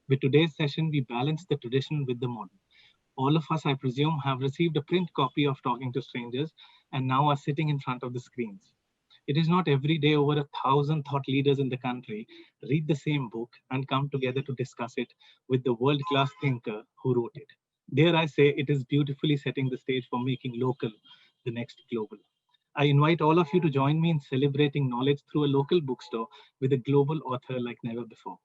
With today's session, we balance the tradition with the modern. All of us, I presume, have received a print copy of Talking to Strangers and now are sitting in front of the screens. It is not every day over 1,000 thought leaders in the country read the same book and come together to discuss it with the world-class thinker who wrote it. Dare I say, it is beautifully setting the stage for making local the next global. I invite all of you to join me in celebrating knowledge through a local bookstore with a global author like never before.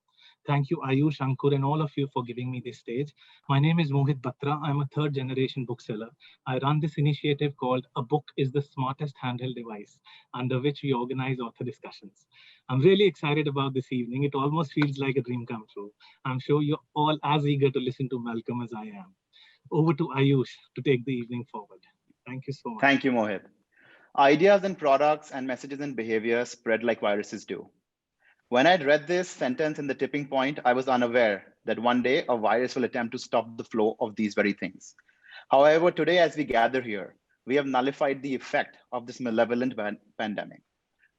Thank you, Ayush, Ankur, and all of you for giving me this stage. My name is Mohit Batra. I'm a third generation bookseller. I run this initiative called A Book is the Smartest Handheld Device, under which we organize author discussions. I'm really excited about this evening. It almost feels like a dream come true. I'm sure you're all as eager to listen to Malcolm as I am. Over to Ayush to take the evening forward. Thank you so much. Thank you, Mohit. Ideas and products and messages and behavior spread like viruses do. When I'd read this sentence in the tipping point, I was unaware that one day a virus will attempt to stop the flow of these very things. However, today as we gather here, we have nullified the effect of this malevolent pandemic.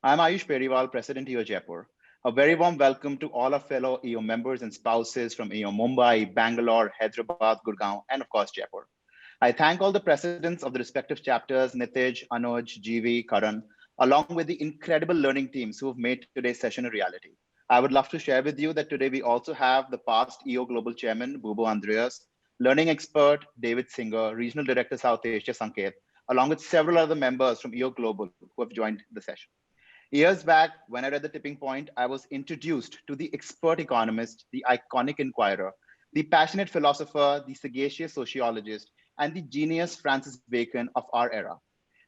I'm Ayush Periwal, President EO Jaipur. A very warm welcome to all our fellow EO members and spouses from EO Mumbai, Bangalore, Hyderabad, Gurgaon, and of course, Jaipur. I thank all the presidents of the respective chapters, Nitij, Anuj, GV, Karan, along with the incredible learning teams who have made today's session a reality. I would love to share with you that today we also have the past EO Global Chairman, Bubo Andreas, learning expert, David Singer, Regional Director, South Asia, Sanket, along with several other members from EO Global who have joined the session. Years back, when I read The Tipping Point, I was introduced to the expert economist, the iconic inquirer, the passionate philosopher, the sagacious sociologist, and the genius Francis Bacon of our era.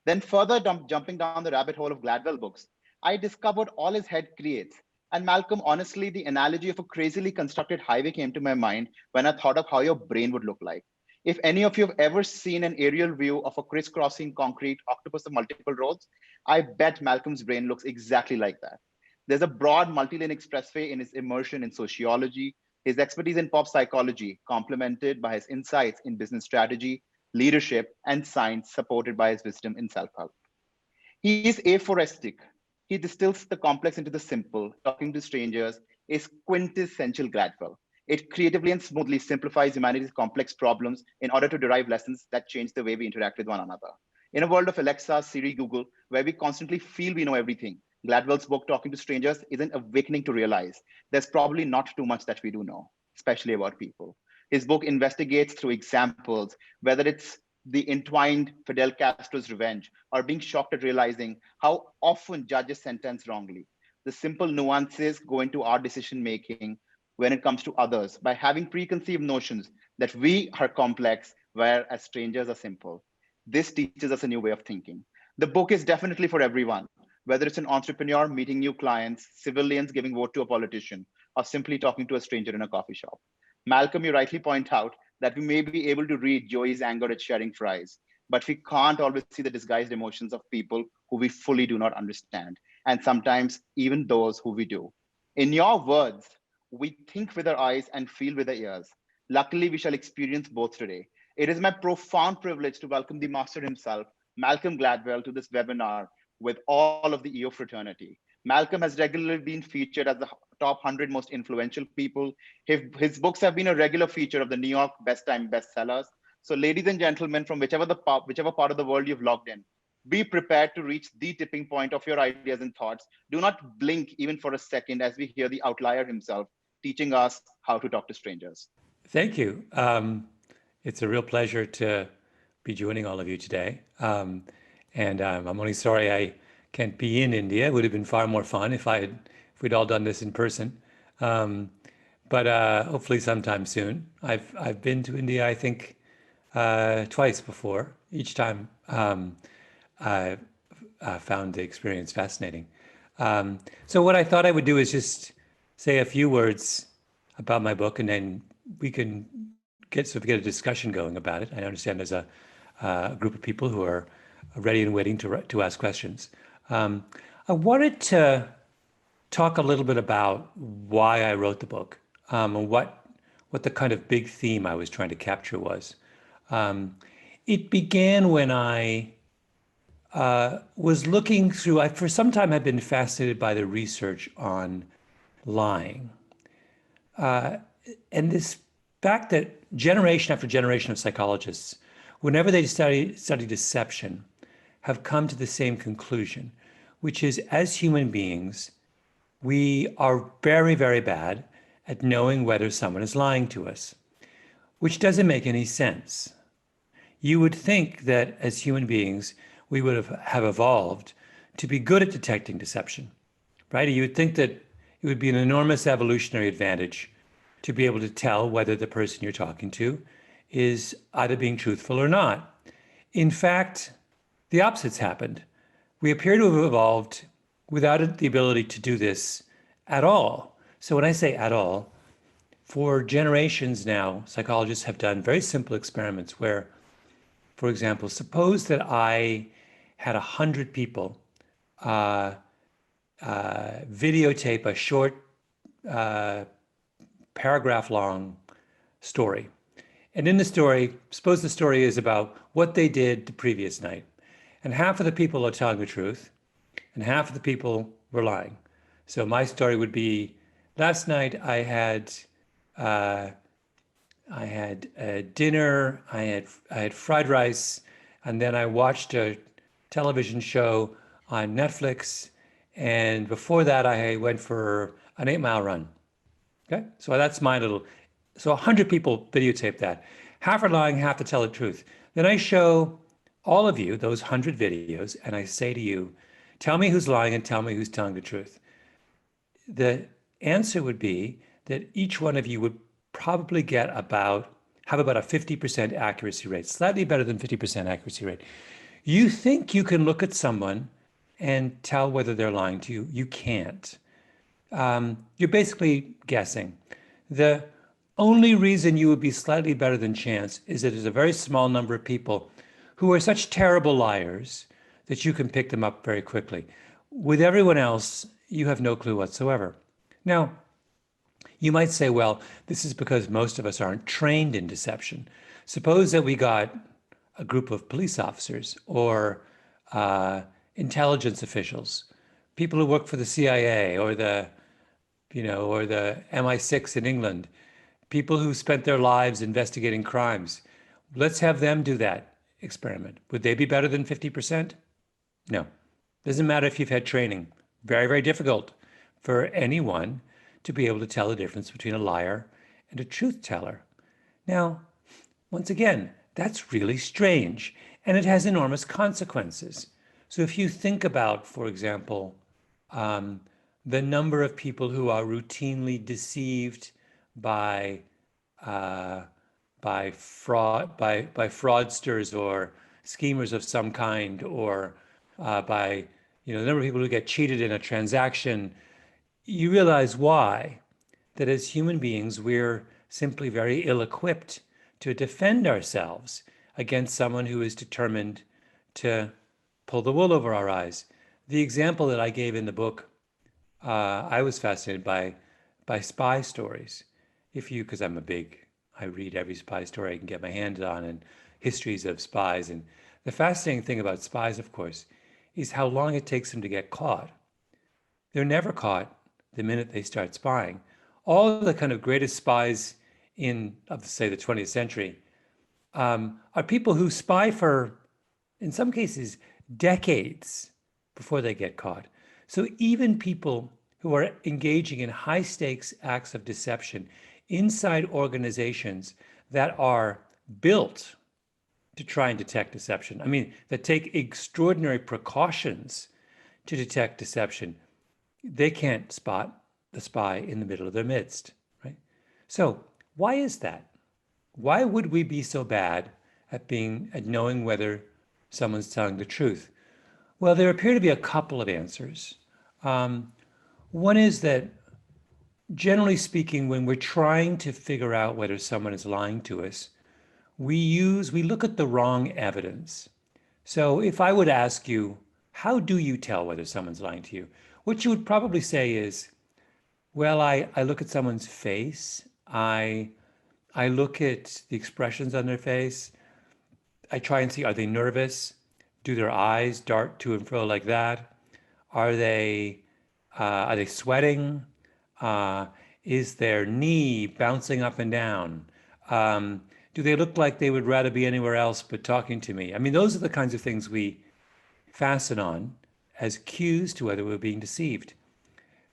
Then further jumping down the rabbit hole of Gladwell books, I discovered all his head creates. And Malcolm, honestly, the analogy of a crazily constructed highway came to my mind when I thought of how your brain would look like. If any of you have ever seen an aerial view of a crisscrossing concrete octopus of multiple roads, I bet Malcolm's brain looks exactly like that. There's a broad multi-lane expressway in his immersion in sociology, his expertise in pop psychology, complemented by his insights in business strategy, leadership, and science, supported by his wisdom in self-help. He is aphoristic. He distills the complex into the simple. Talking to Strangers is quintessential Gladwell. It creatively and smoothly simplifies humanity's complex problems in order to derive lessons that change the way we interact with one another. In a world of Alexa, Siri, Google, where we constantly feel we know everything, Gladwell's book, Talking to Strangers, is an awakening to realize there's probably not too much that we do know, especially about people. His book investigates through examples, whether it's the entwined Fidel Castro's revenge or being shocked at realizing how often judges sentence wrongly. The simple nuances go into our decision making when it comes to others by having preconceived notions that we are complex, whereas strangers are simple. This teaches us a new way of thinking. The book is definitely for everyone, whether it's an entrepreneur meeting new clients, civilians giving vote to a politician, or simply talking to a stranger in a coffee shop. Malcolm, you rightly point out that we may be able to read Joey's anger at sharing fries, but we can't always see the disguised emotions of people who we fully do not understand, and sometimes even those who we do. In your words, we think with our eyes and feel with our ears. Luckily, we shall experience both today. It is my profound privilege to welcome the master himself, Malcolm Gladwell, to this webinar with all of the EO fraternity. Malcolm has regularly been featured as the top 100 most influential people. His books have been a regular feature of the New York Best Time bestsellers. So ladies and gentlemen, from whichever part of the world you've logged in, be prepared to reach the tipping point of your ideas and thoughts. Do not blink even for a second as we hear the outlier himself teaching us how to talk to strangers. Thank you. It's a real pleasure to be joining all of you today. And I'm only sorry I can't be in India. It would have been far more fun if we'd all done this in person. But hopefully sometime soon. I've been to India, I think, twice before. Each time I found the experience fascinating. So what I thought I would do is just say a few words about my book, and then we can get a discussion going about it. I understand there's a group of people who are ready and waiting to ask questions. I wanted to talk a little bit about why I wrote the book, and what the kind of big theme I was trying to capture was. It began when I was looking through, for some time I've been fascinated by the research on lying. And this fact that generation after generation of psychologists, whenever they study deception, have come to the same conclusion, which is as human beings, we are very, very bad at knowing whether someone is lying to us, which doesn't make any sense. You would think that as human beings, we would have evolved to be good at detecting deception, right? You would think that it would be an enormous evolutionary advantage to be able to tell whether the person you're talking to is either being truthful or not. In fact, the opposite's happened. We appear to have evolved without the ability to do this at all. So when I say at all, for generations now, psychologists have done very simple experiments where, for example, suppose that I had 100 people videotape a short paragraph-long story. And in the story, suppose the story is about what they did the previous night. And half of the people are telling the truth, and half of the people were lying. So my story would be, last night I had dinner, I had fried rice, and then I watched a television show on Netflix, and before that I went for an 8-mile run. Okay, so that's my little, so 100 people videotape that. Half are lying, half to tell the truth. Then I show all of you those 100 videos, and I say to you, tell me who's lying and tell me who's telling the truth. The answer would be that each one of you would probably have about a 50% accuracy rate, slightly better than 50% accuracy rate. You think you can look at someone and tell whether they're lying to you. You can't. You're basically guessing. The only reason you would be slightly better than chance is that there's a very small number of people who are such terrible liars that you can pick them up very quickly. With everyone else, you have no clue whatsoever. Now, you might say, well, this is because most of us aren't trained in deception. Suppose that we got a group of police officers or intelligence officials, people who work for the CIA or the MI6 in England, people who spent their lives investigating crimes. Let's have them do that experiment. Would they be better than 50%? No. Doesn't matter if you've had training. Very, very difficult for anyone to be able to tell the difference between a liar and a truth teller. Now, once again, that's really strange, and it has enormous consequences. So if you think about, for example, the number of people who are routinely deceived by fraudsters or schemers of some kind, or by the number of people who get cheated in a transaction, you realize why. That as human beings, we're simply very ill-equipped to defend ourselves against someone who is determined to pull the wool over our eyes. The example that I gave in the book, I was fascinated by spy stories. Because I read every spy story I can get my hands on and histories of spies. And the fascinating thing about spies, of course, is how long it takes them to get caught. They're never caught the minute they start spying. All the kind of greatest spies of say, the 20th century are people who spy for, in some cases, decades before they get caught. So even people who are engaging in high stakes acts of deception inside organizations that are built to try and detect deception, that take extraordinary precautions to detect deception, they can't spot the spy in the middle of their midst, right? So why is that? Why would we be so bad at knowing whether someone's telling the truth? Well, there appear to be a couple of answers. One is that, generally speaking, when we're trying to figure out whether someone is lying to us, we look at the wrong evidence. So if I would ask you, how do you tell whether someone's lying to you? What you would probably say is, well, I look at someone's face. I look at the expressions on their face. I try and see, are they nervous? Do their eyes dart to and fro like that? Are they sweating? Is their knee bouncing up and down? Do they look like they would rather be anywhere else but talking to me? I mean, those are the kinds of things we fasten on as cues to whether we're being deceived.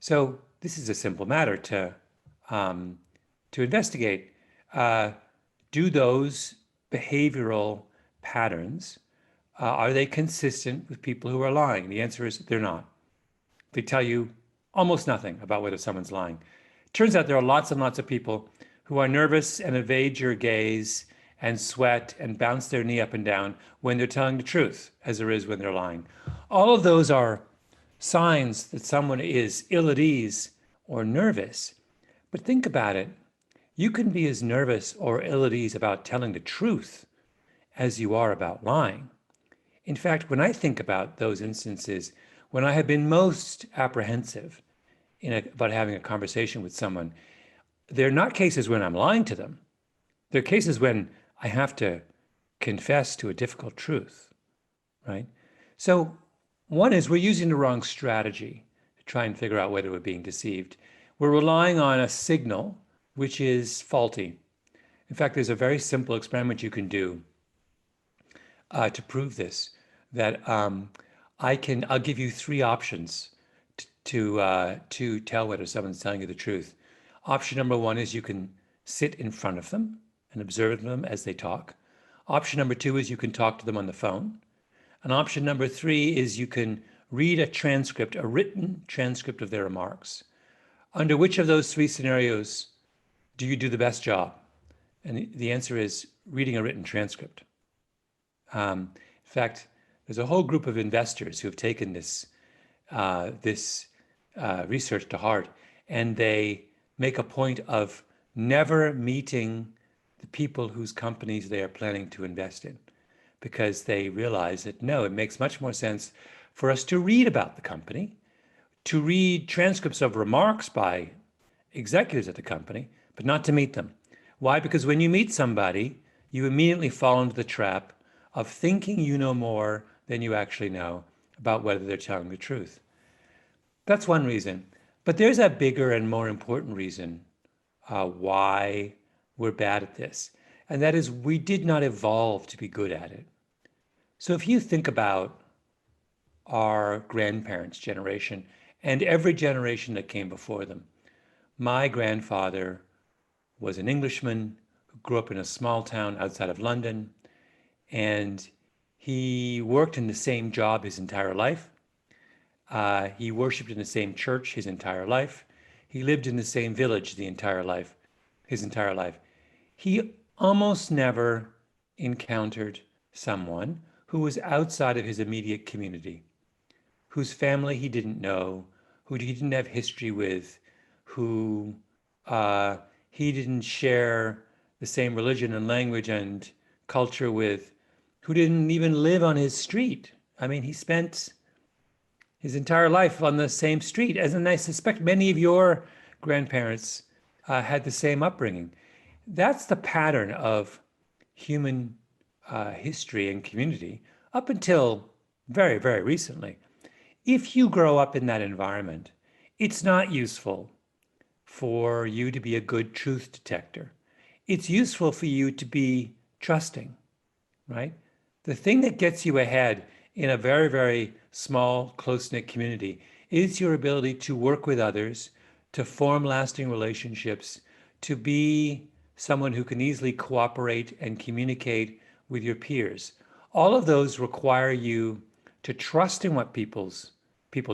So this is a simple matter to investigate. Do those behavioral patterns, are they consistent with people who are lying? The answer is they're not. They tell you almost nothing about whether someone's lying. Turns out there are lots and lots of people who are nervous and evade your gaze and sweat and bounce their knee up and down when they're telling the truth, as there is when they're lying. All of those are signs that someone is ill at ease or nervous. But think about it. You can be as nervous or ill at ease about telling the truth as you are about lying. In fact, when I think about those instances, when I have been most apprehensive about having a conversation with someone, they're not cases when I'm lying to them. They're cases when I have to confess to a difficult truth, right? So one is we're using the wrong strategy to try and figure out whether we're being deceived. We're relying on a signal which is faulty. In fact, there's a very simple experiment you can do to prove this, that I'll give you three options to tell whether someone's telling you the truth. Option number one is you can sit in front of them and observe them as they talk. Option number two is you can talk to them on the phone. And option number three is you can read a transcript, a written transcript of their remarks. Under which of those three scenarios do you do the best job? And the answer is reading a written transcript. In fact, there's a whole group of investors who have taken this research to heart, and they make a point of never meeting the people whose companies they are planning to invest in, because they realize that no, it makes much more sense for us to read about the company, to read transcripts of remarks by executives at the company, but not to meet them. Why? Because when you meet somebody, you immediately fall into the trap of thinking you know more than you actually know about whether they're telling the truth. That's one reason. But there's a bigger and more important reason why we're bad at this. And that is we did not evolve to be good at it. So if you think about our grandparents' generation and every generation that came before them, my grandfather was an Englishman who grew up in a small town outside of London, and he worked in the same job his entire life. He worshipped in the same church his entire life. He lived in the same village his entire life. He almost never encountered someone who was outside of his immediate community, whose family he didn't know, who he didn't have history with, who he didn't share the same religion and language and culture with, who didn't even live on his street. I mean, he spent his entire life on the same street, and I suspect many of your grandparents had the same upbringing. That's the pattern of human history and community up until very, very recently. If you grow up in that environment, it's not useful for you to be a good truth detector. It's useful for you to be trusting, right? The thing that gets you ahead in a very, very small, close-knit community is your ability to work with others, to form lasting relationships, to be someone who can easily cooperate and communicate with your peers. All of those require you to trust in what people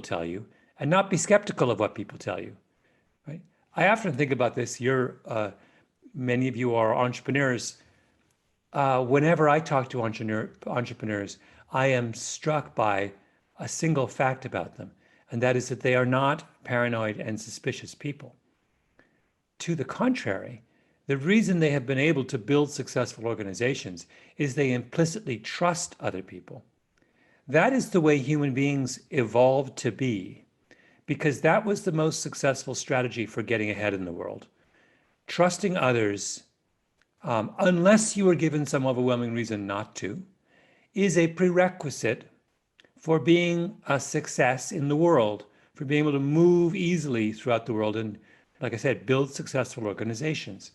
tell you and not be skeptical of what people tell you, right? I often think about this. Many of you are entrepreneurs. Whenever I talk to entrepreneurs, I am struck by a single fact about them, and that is that they are not paranoid and suspicious people. To the contrary, the reason they have been able to build successful organizations is they implicitly trust other people. That is the way human beings evolved to be, because that was the most successful strategy for getting ahead in the world. Trusting others, unless you were given some overwhelming reason not to, is a prerequisite for being a success in the world, for being able to move easily throughout the world and like I said, build successful organizations.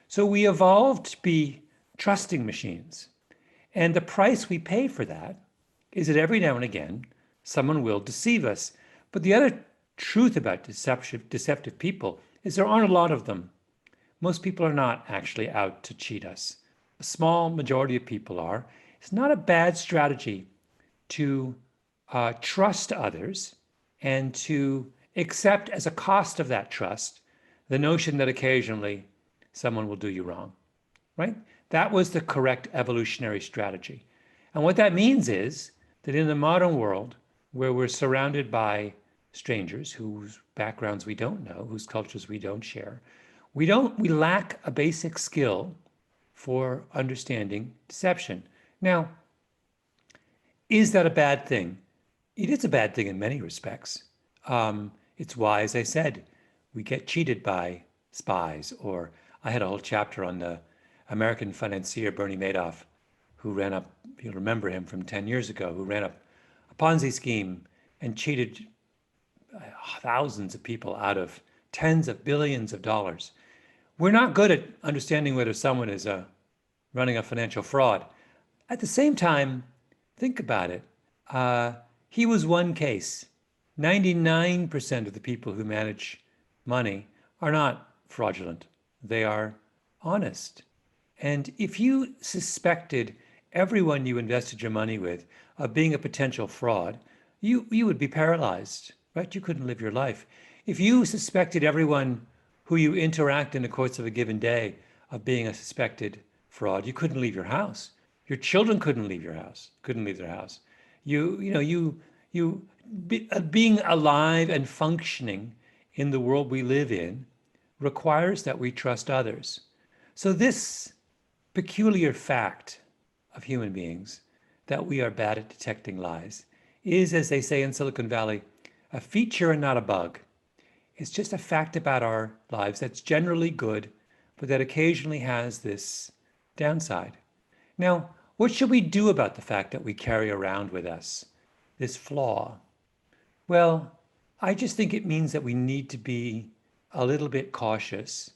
So we evolved to be trusting machines. And the price we pay for that is that every now and again, someone will deceive us. But the other truth about deceptive people is there aren't a lot of them. Most people are not actually out to cheat us. A small majority of people are. It's not a bad strategy to trust others and to accept as a cost of that trust the notion that occasionally someone will do you wrong, right? That was the correct evolutionary strategy. And what that means is that in the modern world, where we're surrounded by strangers whose backgrounds we don't know, whose cultures we don't share, we lack a basic skill for understanding deception. Now, is that a bad thing? It is a bad thing in many respects. It's why, as I said, we get cheated by spies. Or I had a whole chapter on the American financier Bernie Madoff, who ran up, you'll remember him from 10 years ago, who ran up a Ponzi scheme and cheated thousands of people out of tens of billions of dollars. We're not good at understanding whether someone is running a financial fraud. At the same time, think about it. He was one case. 99% of the people who manage money are not fraudulent. They are honest. And if you suspected everyone you invested your money with of being a potential fraud, you would be paralyzed, right? You couldn't live your life. If you suspected everyone who you interact in the course of a given day of being a suspected fraud, you couldn't leave your house. Your children couldn't leave your house, couldn't leave their house. Being alive and functioning in the world we live in requires that we trust others. So this peculiar fact of human beings, that we are bad at detecting lies, is, as they say in Silicon Valley, a feature and not a bug. It's just a fact about our lives that's generally good, but that occasionally has this downside. Now, what should we do about the fact that we carry around with us this flaw? Well, I just think it means that we need to be a little bit cautious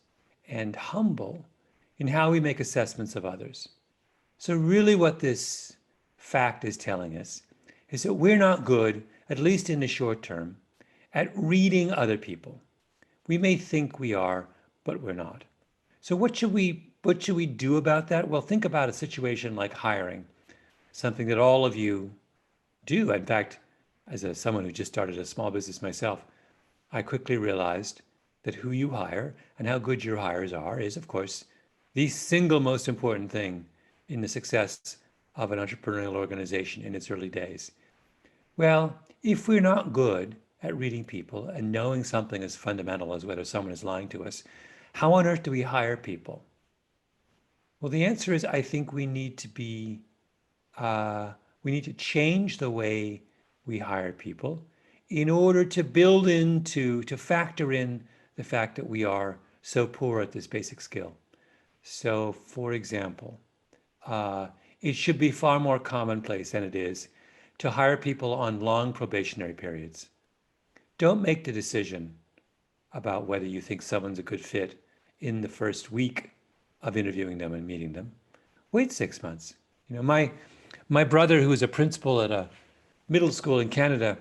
and humble in how we make assessments of others. So really what this fact is telling us is that we're not good, at least in the short term, at reading other people. We may think we are, but we're not. So what should we do about that? Well, think about a situation like hiring, something that all of you do. In fact, as someone who just started a small business myself, I quickly realized that who you hire and how good your hires are is, of course, the single most important thing in the success of an entrepreneurial organization in its early days. Well, if we're not good at reading people and knowing something as fundamental as whether someone is lying to us, how on earth do we hire people? Well, the answer is I think we need to change the way we hire people in order to factor in the fact that we are so poor at this basic skill. So, for example, it should be far more commonplace than it is to hire people on long probationary periods. Don't make the decision about whether you think someone's a good fit in the first week of interviewing them and meeting them. Wait 6 months. My brother, who is a principal at a middle school in Canada,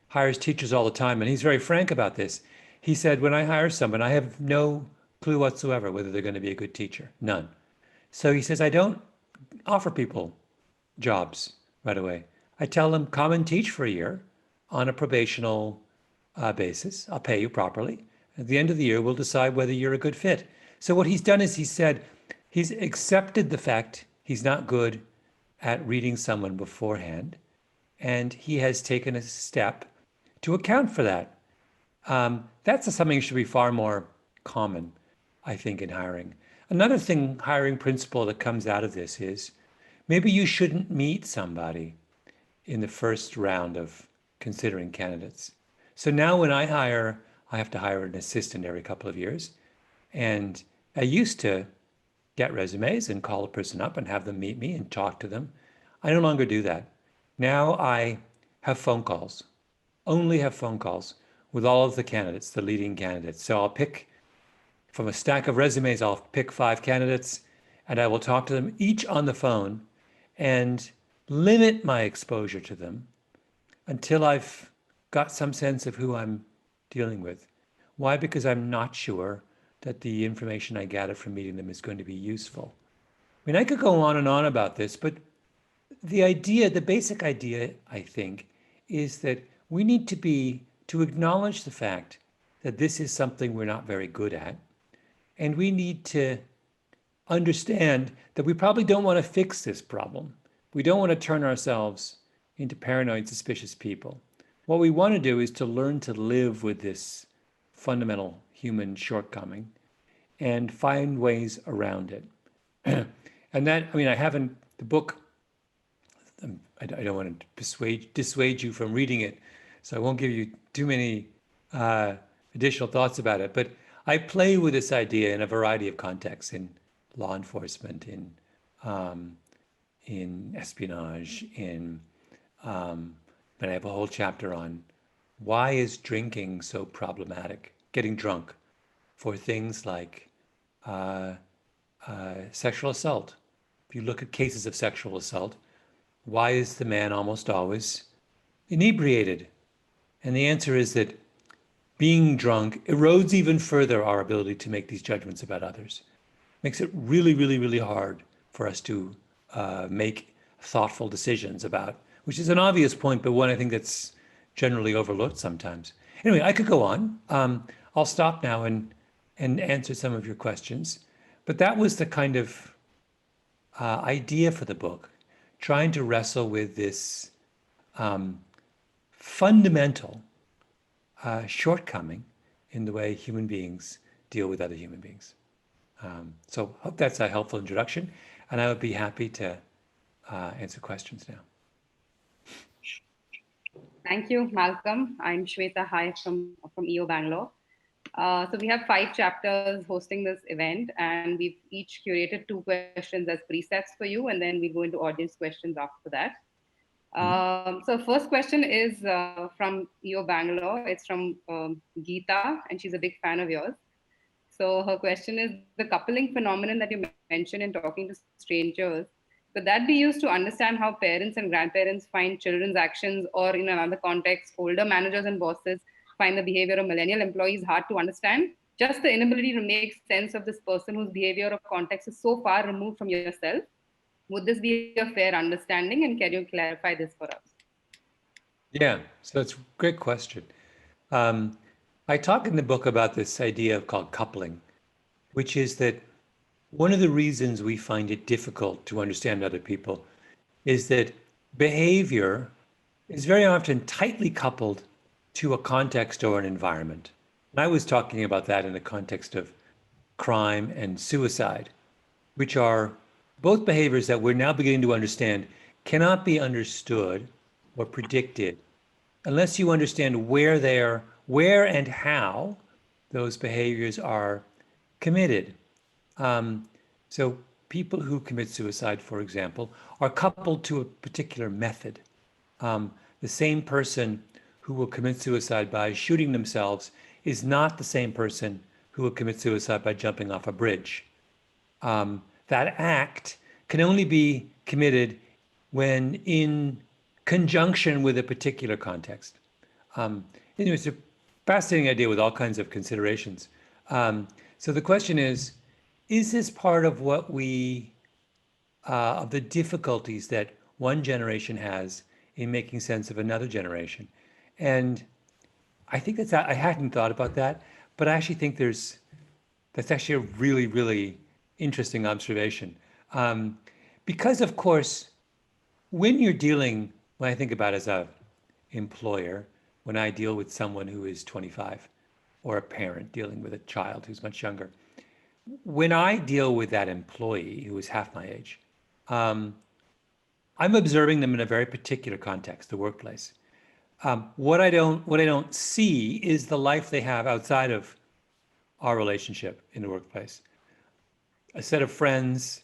hires teachers all the time, and he's very frank about this. He said, when I hire someone, I have no clue whatsoever whether they're going to be a good teacher. None. So he says, I don't offer people jobs right away. I tell them, come and teach for a year on a probational basis. I'll pay you properly. At the end of the year, we'll decide whether you're a good fit. So what he's done is he said, he's accepted the fact he's not good at reading someone beforehand, and he has taken a step to account for that. That's something that should be far more common, I think, in hiring. Another hiring principle that comes out of this is maybe you shouldn't meet somebody in the first round of considering candidates. So now when I have to hire an assistant every couple of years. And I used to get resumes and call a person up and have them meet me and talk to them. I no longer do that. Now I have phone calls, only have phone calls with all of the candidates, the leading candidates. So I'll pick from a stack of resumes, I'll pick 5 candidates and I will talk to them each on the phone and limit my exposure to them until I've got some sense of who I'm dealing with. Why? Because I'm not sure that the information I gather from meeting them is going to be useful. I mean, I could go on and on about this, but the idea, the basic idea, I think, is that we need to acknowledge the fact that this is something we're not very good at. And we need to understand that we probably don't want to fix this problem. We don't want to turn ourselves into paranoid, suspicious people. What we want to do is to learn to live with this fundamental human shortcoming and find ways around it. And that, I mean, I haven't, the book, I don't want to dissuade you from reading it, so I won't give you too many additional thoughts about it, but I play with this idea in a variety of contexts, in law enforcement, in espionage, but I have a whole chapter on why is drinking so problematic, getting drunk, for things like sexual assault. If you look at cases of sexual assault, why is the man almost always inebriated? And the answer is that being drunk erodes even further our ability to make these judgments about others. Makes it really, really, really hard for us to make thoughtful decisions about, which is an obvious point, but one I think that's generally overlooked sometimes. Anyway, I could go on. I'll stop now and answer some of your questions. But that was the kind of idea for the book, trying to wrestle with this fundamental shortcoming in the way human beings deal with other human beings. So I hope that's a helpful introduction, and I would be happy to answer questions now. Thank you, Malcolm. I'm Shweta. Hi from EO Bangalore. So we have 5 chapters hosting this event, and we've each curated 2 questions as presets for you, and then we go into audience questions after that. So first question is from EO Bangalore. It's from Geeta, and she's a big fan of yours. So her question is, the coupling phenomenon that you mentioned in Talking to Strangers, could that be used to understand how parents and grandparents find children's actions, or in another context, older managers and bosses find the behavior of millennial employees hard to understand? Just the inability to make sense of this person whose behavior or context is so far removed from yourself. Would this be a fair understanding, and can you clarify this for us? Yeah, so it's a great question. I talk in the book about this idea called coupling, which is that one of the reasons we find it difficult to understand other people is that behavior is very often tightly coupled to a context or an environment. And I was talking about that in the context of crime and suicide, which are both behaviors that we're now beginning to understand cannot be understood or predicted unless you understand where and how those behaviors are committed. So people who commit suicide, for example, are coupled to a particular method. The same person who will commit suicide by shooting themselves is not the same person who will commit suicide by jumping off a bridge. That act can only be committed when in conjunction with a particular context. It's a fascinating idea with all kinds of considerations. So the question is this part of what of the difficulties that one generation has in making sense of another generation? And I think I hadn't thought about that, but I actually think that's actually a really, really interesting observation. Because of course, when I think about as a employer, when I deal with someone who is 25 or a parent dealing with a child who's much younger, when I deal with that employee who is half my age, I'm observing them in a very particular context, the workplace. What I don't see is the life they have outside of our relationship in the workplace. A set of friends,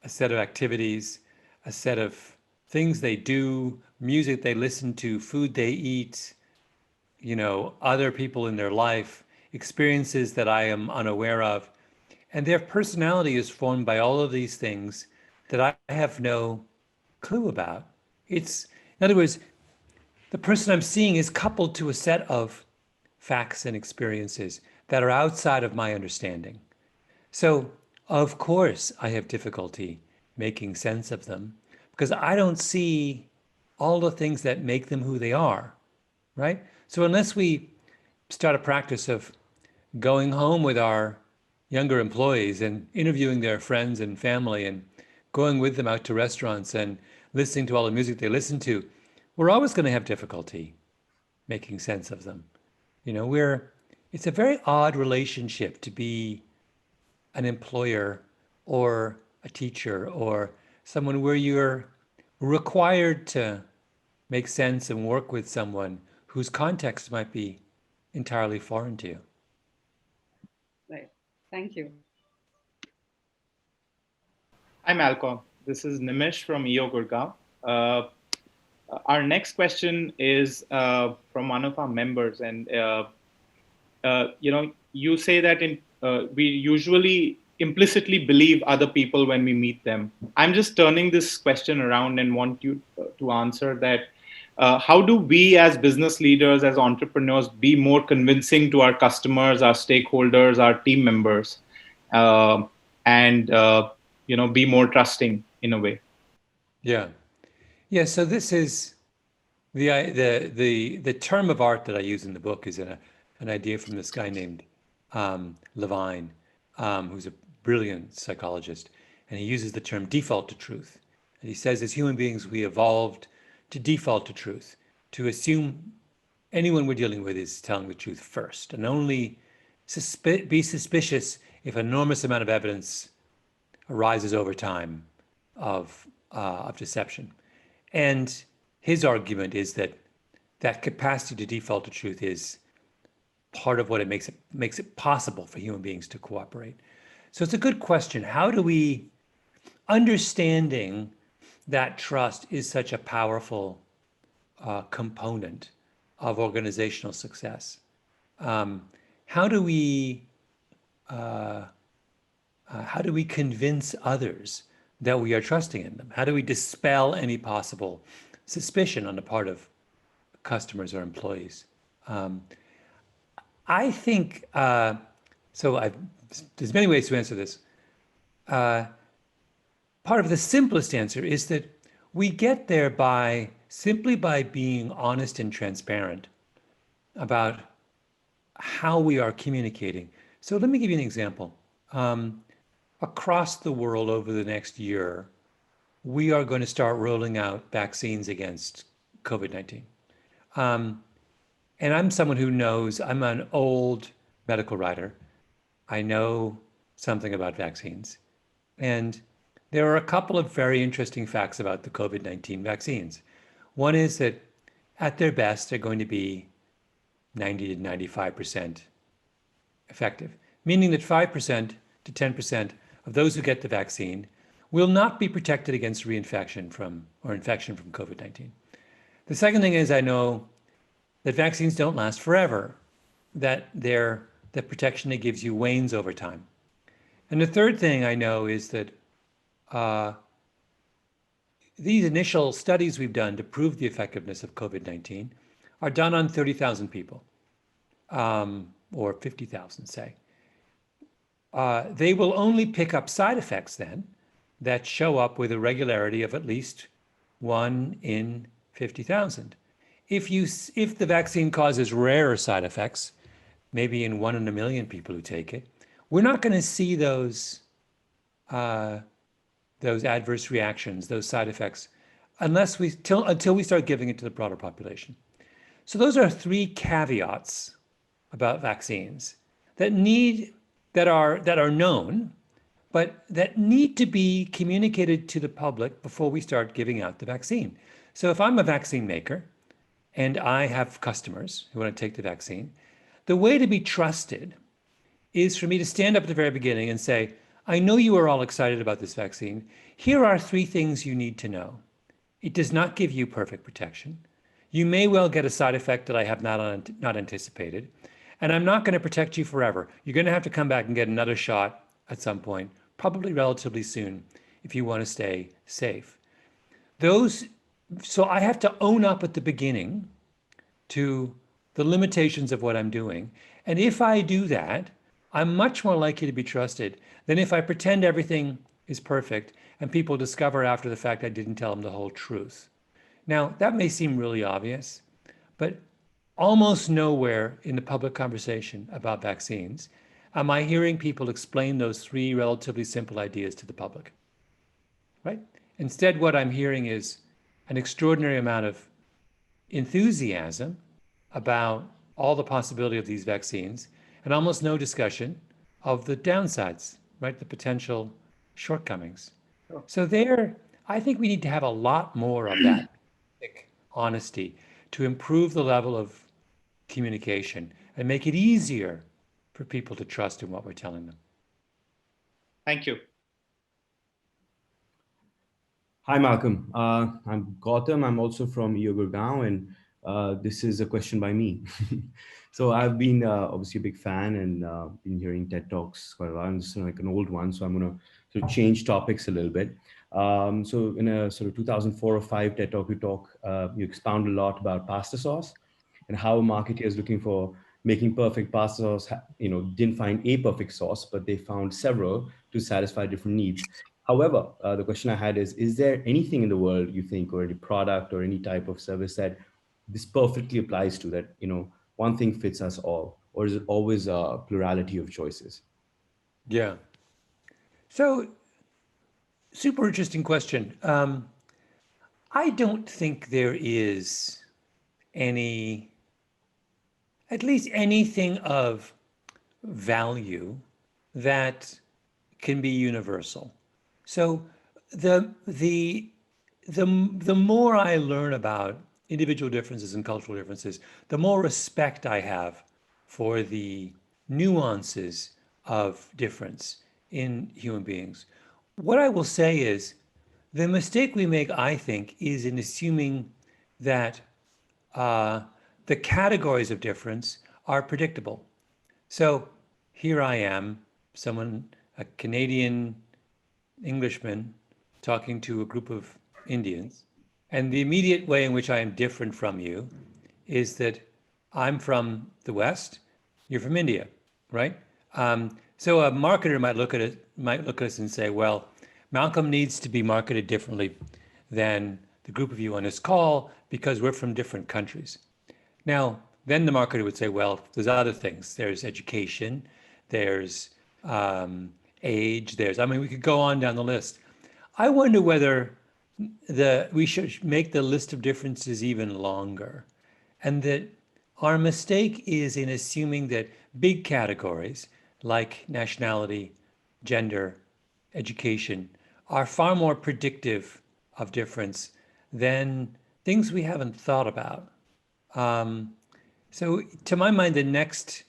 a set of activities, a set of things they do, music they listen to, food they eat, other people in their life, experiences that I am unaware of. And their personality is formed by all of these things that I have no clue about. In other words, the person I'm seeing is coupled to a set of facts and experiences that are outside of my understanding. So, of course, I have difficulty making sense of them because I don't see all the things that make them who they are, right? So, unless we start a practice of going home with our younger employees and interviewing their friends and family and going with them out to restaurants and listening to all the music they listen to, we're always going to have difficulty making sense of them. It's a very odd relationship to be an employer or a teacher or someone where you're required to make sense and work with someone whose context might be entirely foreign to you. Right. Thank you. Hi, Malcolm. This is Nimish from EO Gurgaon. Our next question is from one of our members, and you say that we usually implicitly believe other people when we meet them. I'm just turning this question around and want you to answer that. How do we as business leaders, as entrepreneurs, be more convincing to our customers, our stakeholders, our team members, and be more trusting in a way? Yeah. So this is the term of art that I use in the book is an idea from this guy named Levine, who's a brilliant psychologist, and he uses the term default to truth. And he says, as human beings, we evolved to default to truth, to assume anyone we're dealing with is telling the truth first, and only be suspicious if an enormous amount of evidence arises over time of deception. And his argument is that capacity to default to truth is part of what makes it possible for human beings to cooperate. So it's a good question. How do we, understanding that trust is such a powerful component of organizational success, how do we convince others that we are trusting in them? How do we dispel any possible suspicion on the part of customers or employees? I think, there's many ways to answer this. Part of the simplest answer is that we get there simply by being honest and transparent about how we are communicating. So let me give you an example. Across the world over the next year, we are going to start rolling out vaccines against COVID-19. And I'm someone who knows, I'm an old medical writer. I know something about vaccines. And there are a couple of very interesting facts about the COVID-19 vaccines. One is that at their best, they're going to be 90 to 95% effective, meaning that 5% to 10% of those who get the vaccine will not be protected against reinfection or infection from COVID-19. The second thing is I know that vaccines don't last forever, that the protection it gives you wanes over time. And the third thing I know is that these initial studies we've done to prove the effectiveness of COVID-19 are done on 30,000 people, or 50,000, say. They will only pick up side effects then that show up with a regularity of at least 1 in 50,000. If the vaccine causes rarer side effects, maybe in 1 in a million people who take it, we're not going to see those adverse reactions, those side effects, until we start giving it to the broader population. So those are 3 caveats about vaccines that are known, but that need to be communicated to the public before we start giving out the vaccine. So if I'm a vaccine maker and I have customers who want to take the vaccine, the way to be trusted is for me to stand up at the very beginning and say, I know you are all excited about this vaccine. Here are 3 things you need to know. It does not give you perfect protection. You may well get a side effect that I have not anticipated. And I'm not going to protect you forever. You're going to have to come back and get another shot at some point, probably relatively soon, if you want to stay safe. So I have to own up at the beginning to the limitations of what I'm doing. And if I do that, I'm much more likely to be trusted than if I pretend everything is perfect and people discover after the fact I didn't tell them the whole truth. Now, that may seem really obvious, but almost nowhere in the public conversation about vaccines am I hearing people explain those three relatively simple ideas to the public, right? Instead, what I'm hearing is an extraordinary amount of enthusiasm about all the possibility of these vaccines and almost no discussion of the downsides, right? The potential shortcomings. So I think we need to have a lot more of that honesty to improve the level of communication and make it easier for people to trust in what we're telling them. Thank you. Hi, Malcolm. I'm Gautam. I'm also from Gurgaon, and this is a question by me. So I've been obviously a big fan and been hearing TED Talks quite a lot. And this is like an old one, so I'm going to sort of change topics a little bit. So in a sort of 2004 or 5 TED Talk, you expound a lot about pasta sauce and how marketers looking for making perfect pasta sauce, didn't find a perfect sauce, but they found several to satisfy different needs. However, the question I had is there anything in the world you think, or any product or any type of service that this perfectly applies to, that, one thing fits us all, or is it always a plurality of choices? Yeah. So, super interesting question. I don't think there is at least anything of value that can be universal. So the more I learn about individual differences and cultural differences, the more respect I have for the nuances of difference in human beings. What I will say is the mistake we make, I think, is in assuming that the categories of difference are predictable. So here I am, a Canadian Englishman talking to a group of Indians. And the immediate way in which I am different from you is that I'm from the West, you're from India, right? So a marketer might look at us and say, well, Malcolm needs to be marketed differently than the group of you on this call because we're from different countries. Now, then the marketer would say, well, there's other things. There's education, there's age, we could go on down the list. I wonder whether we should make the list of differences even longer, and that our mistake is in assuming that big categories like nationality, gender, education are far more predictive of difference than things we haven't thought about. So to my mind, the next,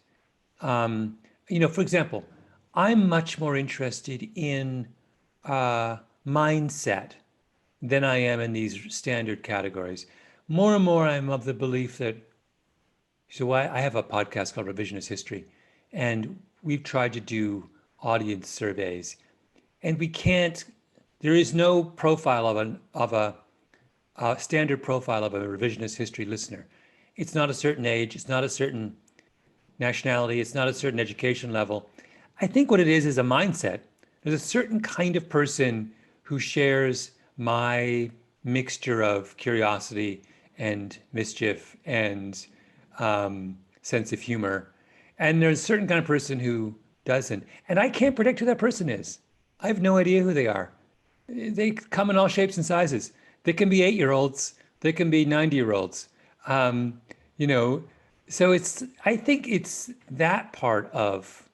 for example, I'm much more interested in mindset than I am in these standard categories. More and more, I'm of the belief that, I have a podcast called Revisionist History, and we've tried to do audience surveys, and there is no profile of a standard profile of a revisionist history listener. It's not a certain age, it's not a certain nationality, it's not a certain education level. I think what it is a mindset. There's a certain kind of person who shares my mixture of curiosity and mischief and sense of humor. And there's a certain kind of person who doesn't. And I can't predict who that person is. I have no idea who they are. They come in all shapes and sizes. They can be 8-year-olds. They can be 90-year-olds. So I think it's that part of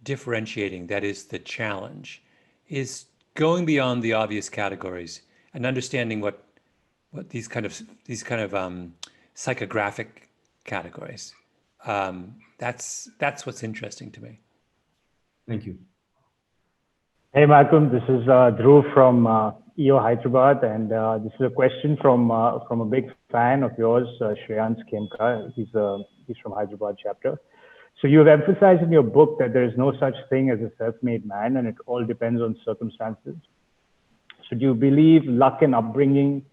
differentiating that is the challenge, is going beyond the obvious categories and understanding what these kind of psychographic categories. That's what's interesting to me. Thank you. Hey, Malcolm, this is Dhruv from EO Hyderabad, and this is a question from a big fan of yours, Shreyans Khemka. He's from Hyderabad chapter. So you have emphasized in your book that there is no such thing as a self-made man, and it all depends on circumstances. So do you believe luck and upbringing,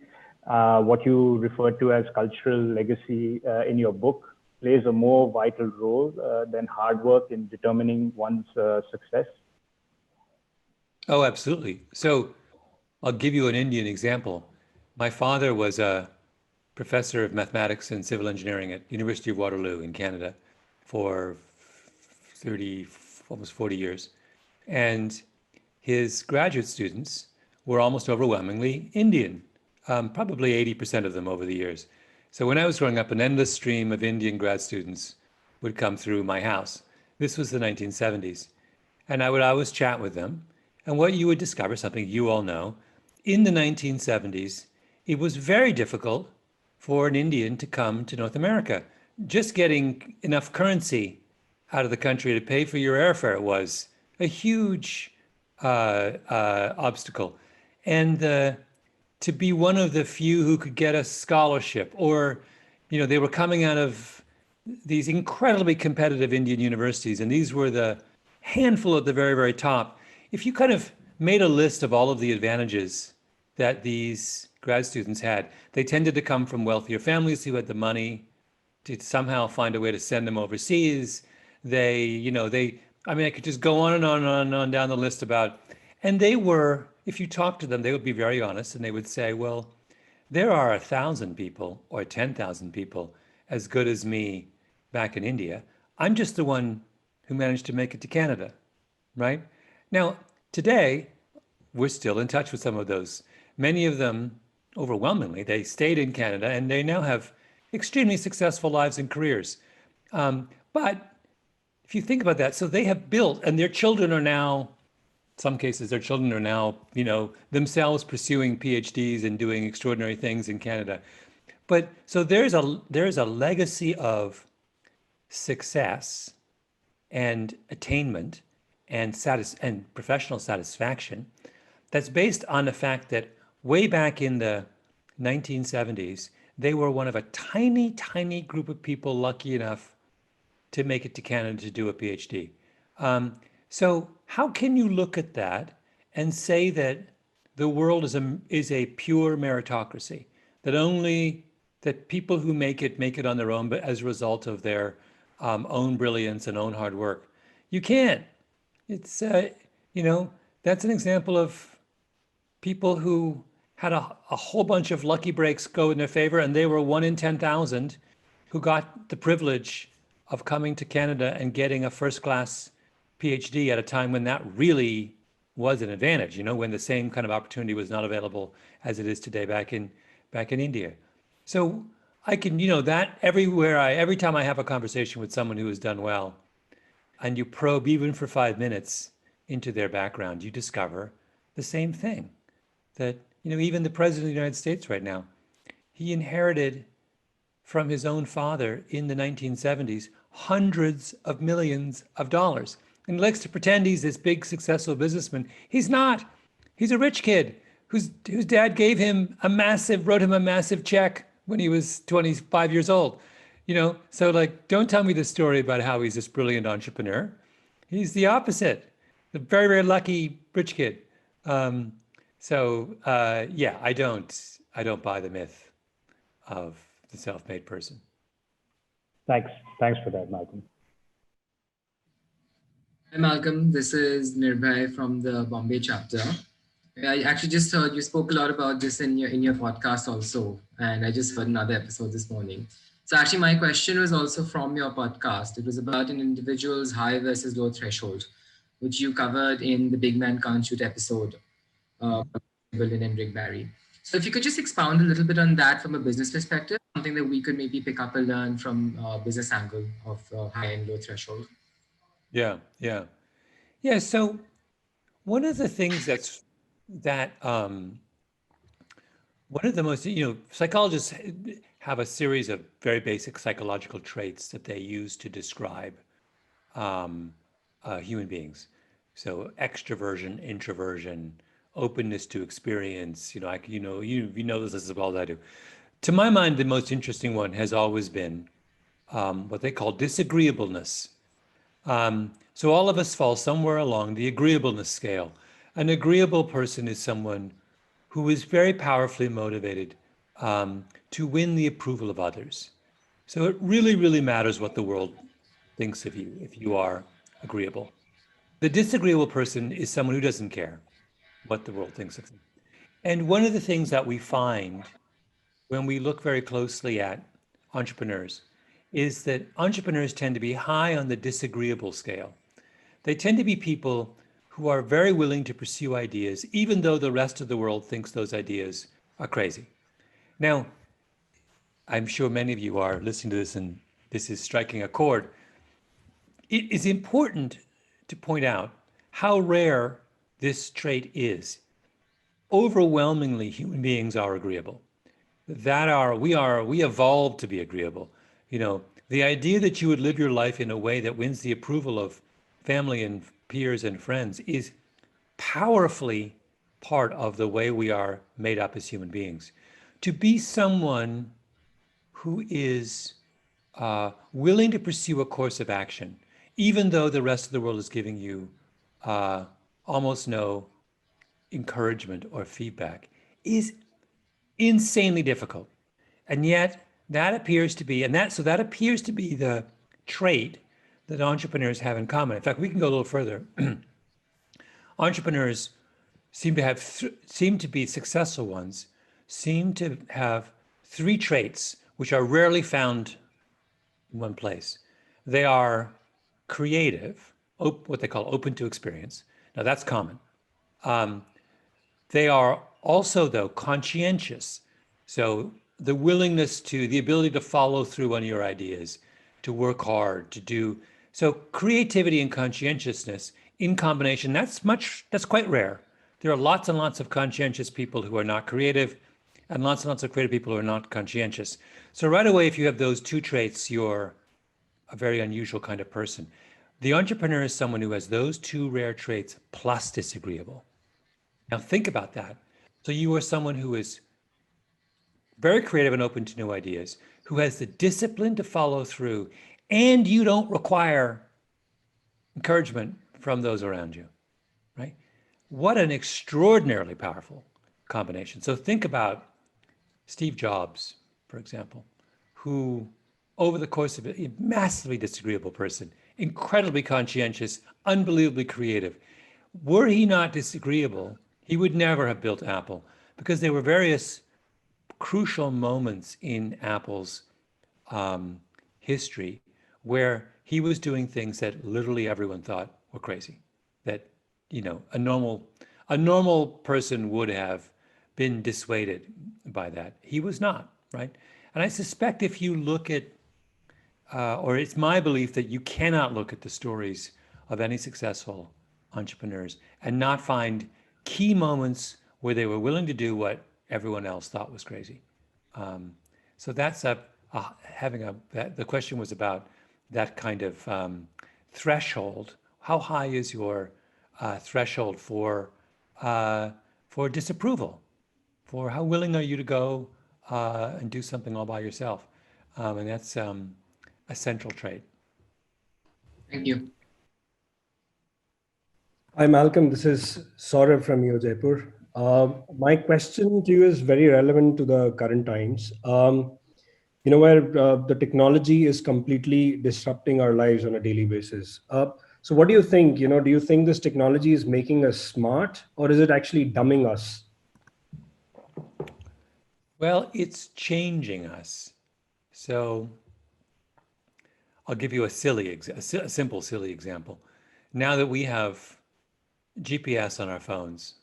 what you refer to as cultural legacy in your book, plays a more vital role than hard work in determining one's success? Oh, absolutely. So I'll give you an Indian example. My father was a professor of mathematics and civil engineering at University of Waterloo in Canada for 30, almost 40 years. And his graduate students were almost overwhelmingly Indian, probably 80% of them over the years. So when I was growing up, an endless stream of Indian grad students would come through my house. This was the 1970s. And I would always chat with them. And what you would discover, something you all know, in the 1970s, it was very difficult for an Indian to come to North America. Just getting enough currency out of the country to pay for your airfare was a huge obstacle. And to be one of the few who could get a scholarship, or, they were coming out of these incredibly competitive Indian universities, and these were the handful at the very, very top. If you kind of made a list of all of the advantages that these grad students had, they tended to come from wealthier families who had the money to somehow find a way to send them overseas. I could just go on and on and on down the list about, and they were, if you talk to them, they would be very honest, and they would say, well, there are 1,000 people or 10,000 people as good as me back in India. I'm just the one who managed to make it to Canada, right? Now, today, we're still in touch with some of those. Many of them, overwhelmingly, they stayed in Canada, and they now have extremely successful lives and careers. But if you think about that, so they have built, and their children are now, in some cases, their children are now, themselves pursuing PhDs and doing extraordinary things in Canada. But so there's a legacy of success and attainment and professional satisfaction that's based on the fact that way back in the 1970s, they were one of a tiny, tiny group of people lucky enough to make it to Canada to do a PhD. So how can you look at that and say that the world is a pure meritocracy, that people who make it on their own, but as a result of their own brilliance and own hard work? You can't. It's, that's an example of people who had a whole bunch of lucky breaks go in their favor, and they were 1 in 10,000 who got the privilege of coming to Canada and getting a first-class PhD at a time when that really was an advantage, when the same kind of opportunity was not available as it is today back in India. So I can, that every time I have a conversation with someone who has done well, and you probe even for 5 minutes into their background, you discover the same thing. That, even the president of the United States right now, he inherited from his own father in the 1970s hundreds of millions of dollars. And he likes to pretend he's this big successful businessman. He's not. He's a rich kid whose dad wrote him a massive check when he was 25 years old. So don't tell me the story about how he's this brilliant entrepreneur. He's the opposite, the very, very lucky rich kid. I don't buy the myth of the self-made person. Thanks for that, Malcolm. Hi, Malcolm. This is Nirbhay from the Bombay chapter. I actually just heard you spoke a lot about this in your podcast also, and I just heard another episode this morning. So actually, my question was also from your podcast. It was about an individual's high versus low threshold, which you covered in the Big Man Can't Shoot episode, Berlin and Rick Barry. So if you could just expound a little bit on that from a business perspective, something that we could maybe pick up and learn from a business angle of high and low threshold. Yeah. So one of the things one of the most, psychologists have a series of very basic psychological traits that they use to describe human beings. So extroversion, introversion, openness to experience. You know this as well as I do. To my mind, the most interesting one has always been what they call disagreeableness. So all of us fall somewhere along the agreeableness scale. An agreeable person is someone who is very powerfully motivated to win the approval of others. So it really, really matters what the world thinks of you if you are agreeable. The disagreeable person is someone who doesn't care what the world thinks of them. And one of the things that we find when we look very closely at entrepreneurs is that entrepreneurs tend to be high on the disagreeable scale. They tend to be people who are very willing to pursue ideas, even though the rest of the world thinks those ideas are crazy. Now, I'm sure many of you are listening to this and this is striking a chord. It is important to point out how rare this trait is. Overwhelmingly, human beings are agreeable. We evolved to be agreeable. The idea that you would live your life in a way that wins the approval of family and peers and friends is powerfully part of the way we are made up as human beings. To be someone who is willing to pursue a course of action, even though the rest of the world is giving you almost no encouragement or feedback, is insanely difficult. And yet that appears to be, that appears to be the trait that entrepreneurs have in common. In fact, we can go a little further. Entrepreneurs seem to be successful ones, seem to have three traits which are rarely found in one place. They are creative, what they call open to experience. Now that's common. They are also, though, conscientious. So the ability to follow through on your ideas, to work hard, to do. So creativity and conscientiousness in combination, that's quite rare. There are lots and lots of conscientious people who are not creative, and lots of creative people who are not conscientious. So right away, if you have those two traits, you're a very unusual kind of person. The entrepreneur is someone who has those two rare traits plus disagreeable. Now think about that. So you are someone who is very creative and open to new ideas, who has the discipline to follow through, and you don't require encouragement from those around you, right? What an extraordinarily powerful combination. So think about Steve Jobs, for example, who over the course of a massively disagreeable person, incredibly conscientious, unbelievably creative. Were he not disagreeable, he would never have built Apple, because there were various crucial moments in Apple's history where he was doing things that literally everyone thought were crazy, that a normal person would have been dissuaded by that. He was not, right? And I suspect if you look at, or it's my belief that you cannot look at the stories of any successful entrepreneurs and not find key moments where they were willing to do what everyone else thought was crazy. So that's the question was about that kind of threshold. How high is your threshold for disapproval? For how willing are you to go and do something all by yourself? And that's a central trait. Thank you. Hi, Malcolm. This is Saurav from Jaipur. My question to you is very relevant to the current times. Where the technology is completely disrupting our lives on a daily basis. So what do you think? Do you think this technology is making us smart, or is it actually dumbing us? Well, it's changing us. So I'll give you a simple, silly example. Now that we have GPS on our phones,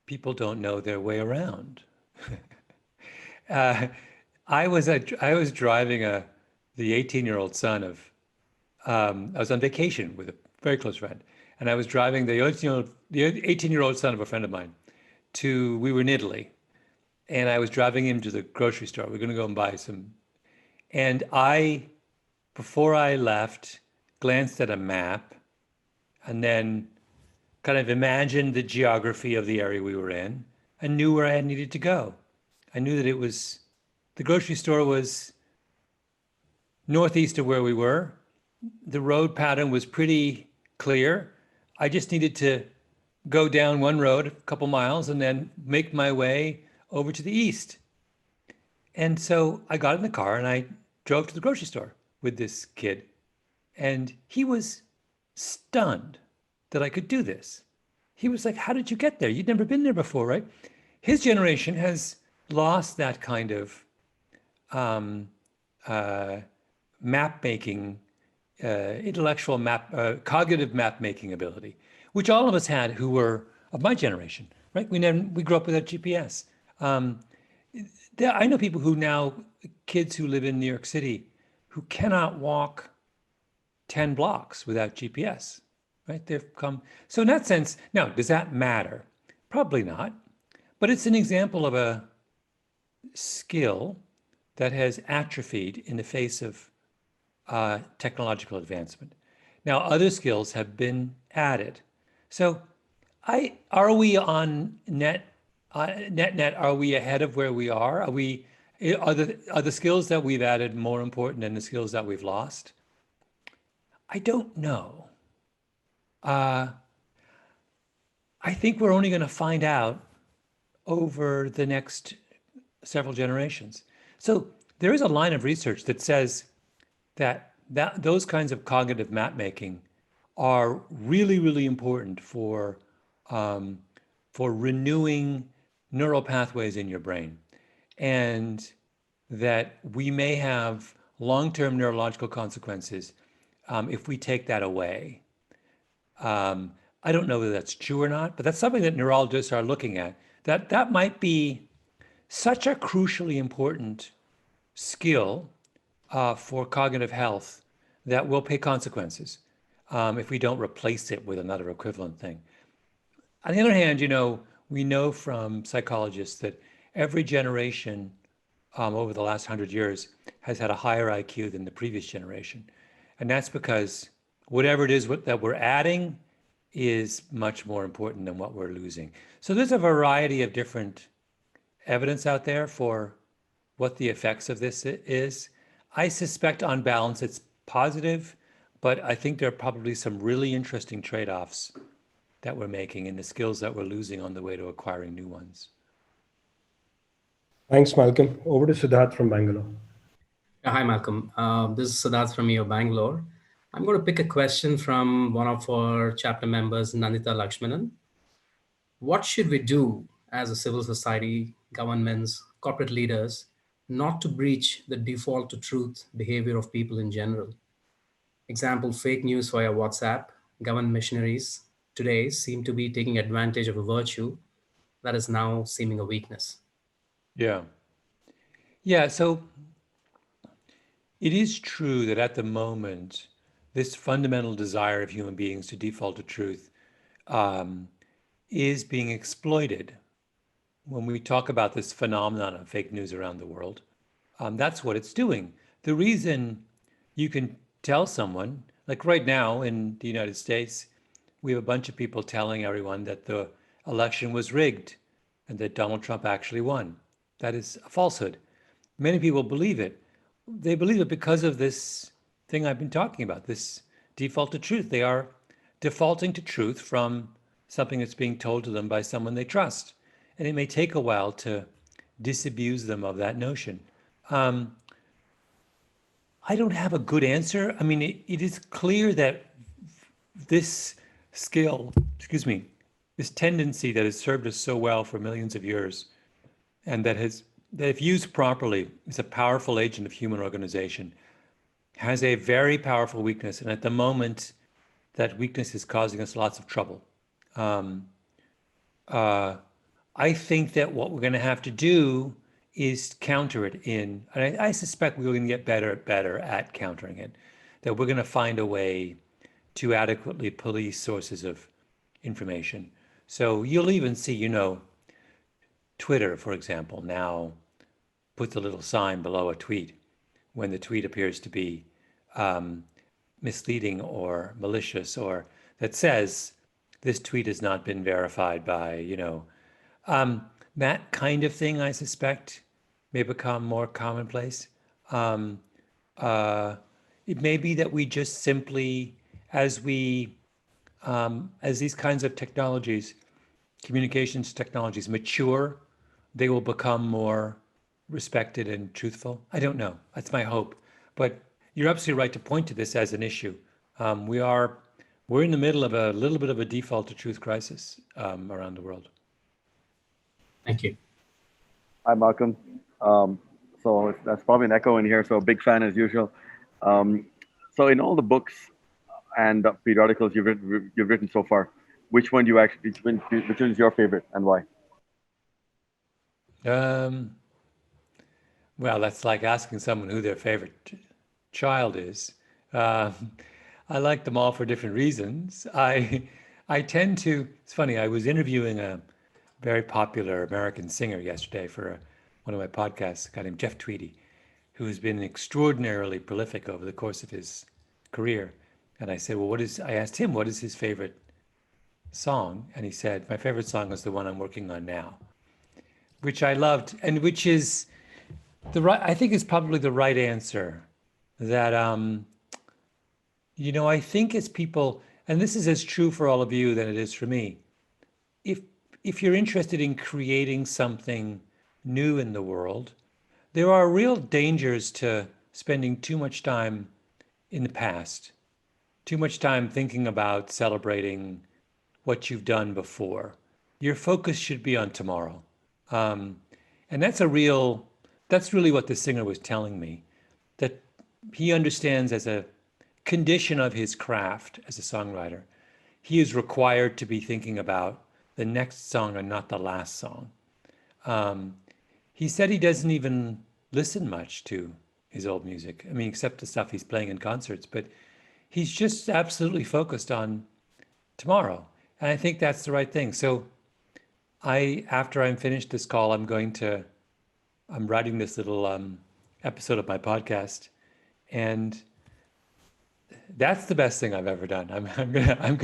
people don't know their way around. I was driving the 18-year-old son of. I was on vacation with a very close friend, and I was driving the 18-year-old son of a friend of mine we were in Italy, and I was driving him to the grocery store. We were going to go and buy some, and before I left, glanced at a map, and then kind of imagined the geography of the area we were in and knew where I needed to go. I knew that the grocery store was northeast of where we were. The road pattern was pretty clear. I just needed to go down one road a couple miles and then make my way over to the east. And so I got in the car and I drove to the grocery store with this kid. And he was stunned that I could do this. He was like, how did you get there? You'd never been there before, right? His generation has lost that kind of map making, intellectual cognitive map making ability, which all of us had who were of my generation, right? We grew up without GPS. I know people who now, kids who live in New York City, who cannot walk 10 blocks without GPS, right? They've come. So in that sense, now, does that matter? Probably not. But it's an example of a skill that has atrophied in the face of technological advancement. Now, other skills have been added. So are we on net, are we ahead of where we are? Are the skills that we've added more important than the skills that we've lost? I don't know. I think we're only going to find out over the next several generations. So there is a line of research that says that those kinds of cognitive map making are really, really important for renewing neural pathways in your brain, and that we may have long-term neurological consequences if we take that away. I don't know whether that's true or not, but that's something that neurologists are looking at. That might be such a crucially important skill for cognitive health that will pay consequences if we don't replace it with another equivalent thing. On the other hand, we know from psychologists that every generation over the last 100 years has had a higher IQ than the previous generation. And that's because whatever it is that we're adding is much more important than what we're losing. So there's a variety of different evidence out there for what the effects of this is. I suspect on balance it's positive, but I think there are probably some really interesting trade-offs that we're making in the skills that we're losing on the way to acquiring new ones. Thanks, Malcolm. Over to Siddharth from Bangalore. Hi, Malcolm. This is Siddharth from Bangalore. I'm going to pick a question from one of our chapter members, Nandita Lakshmanan. What should we do as a civil society, governments, corporate leaders, not to breach the default to truth behavior of people in general? Example, fake news via WhatsApp. Government missionaries today seem to be taking advantage of a virtue that is now seeming a weakness. Yeah, so it is true that at the moment, this fundamental desire of human beings to default to truth is being exploited. When we talk about this phenomenon of fake news around the world, that's what it's doing. The reason you can tell someone, like right now in the United States, we have a bunch of people telling everyone that the election was rigged and that Donald Trump actually won. That is a falsehood. Many people believe it. They believe it because of this thing I've been talking about, this default to truth. They are defaulting to truth from something that's being told to them by someone they trust. And it may take a while to disabuse them of that notion. I don't have a good answer. I mean, it is clear that this skill, this tendency that has served us so well for millions of years, and that if used properly, is a powerful agent of human organization, has a very powerful weakness. And at the moment, that weakness is causing us lots of trouble. I think that what we're going to have to do is counter it and I suspect we're going to get better at countering it, that we're going to find a way to adequately police sources of information. So you'll even see, Twitter, for example, now puts a little sign below a tweet when the tweet appears to be misleading or malicious, or that says this tweet has not been verified by, that kind of thing, I suspect, may become more commonplace. It may be that we just simply, as these kinds of technologies, communications technologies mature, they will become more respected and truthful. I don't know. That's my hope. But you're absolutely right to point to this as an issue. We're in the middle of a little bit of a default to truth crisis around the world. Thank you. Hi, Malcolm. So that's probably an echo in here. So big fan as usual. So in all the books and periodicals you've written so far, which one which one is your favorite and why? Well, that's like asking someone who their favorite child is. I like them all for different reasons. I tend to, it's funny, I was interviewing a very popular American singer yesterday for one of my podcasts, a guy named Jeff Tweedy, who has been extraordinarily prolific over the course of his career. And I said, well, I asked him, what is his favorite song? And he said, my favorite song is the one I'm working on now, which I loved, and which is I think is probably the right answer. That, I think as people, and this is as true for all of you than it is for me, if you're interested in creating something new in the world, there are real dangers to spending too much time in the past, too much time thinking about celebrating what you've done before. Your focus should be on tomorrow. And that's really what the singer was telling me, that he understands as a condition of his craft as a songwriter, he is required to be thinking about the next song and not the last song. He said he doesn't even listen much to his old music. I mean, except the stuff he's playing in concerts, but he's just absolutely focused on tomorrow. And I think that's the right thing. So after I'm finished this call, I'm writing this little episode of my podcast, and that's the best thing I've ever done. I'm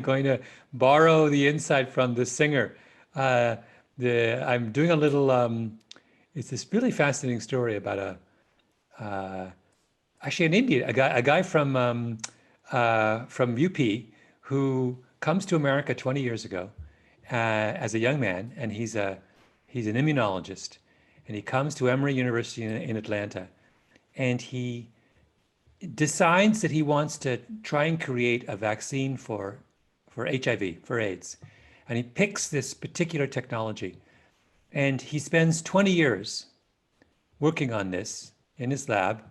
going to borrow the insight from the singer. I'm doing a little. It's this really fascinating story about actually an Indian, a guy from UP who comes to America 20 years ago as a young man, and he's an immunologist, and he comes to Emory University in Atlanta, and he decides that he wants to try and create a vaccine for HIV, for AIDS. And he picks this particular technology. And he spends 20 years working on this in his lab.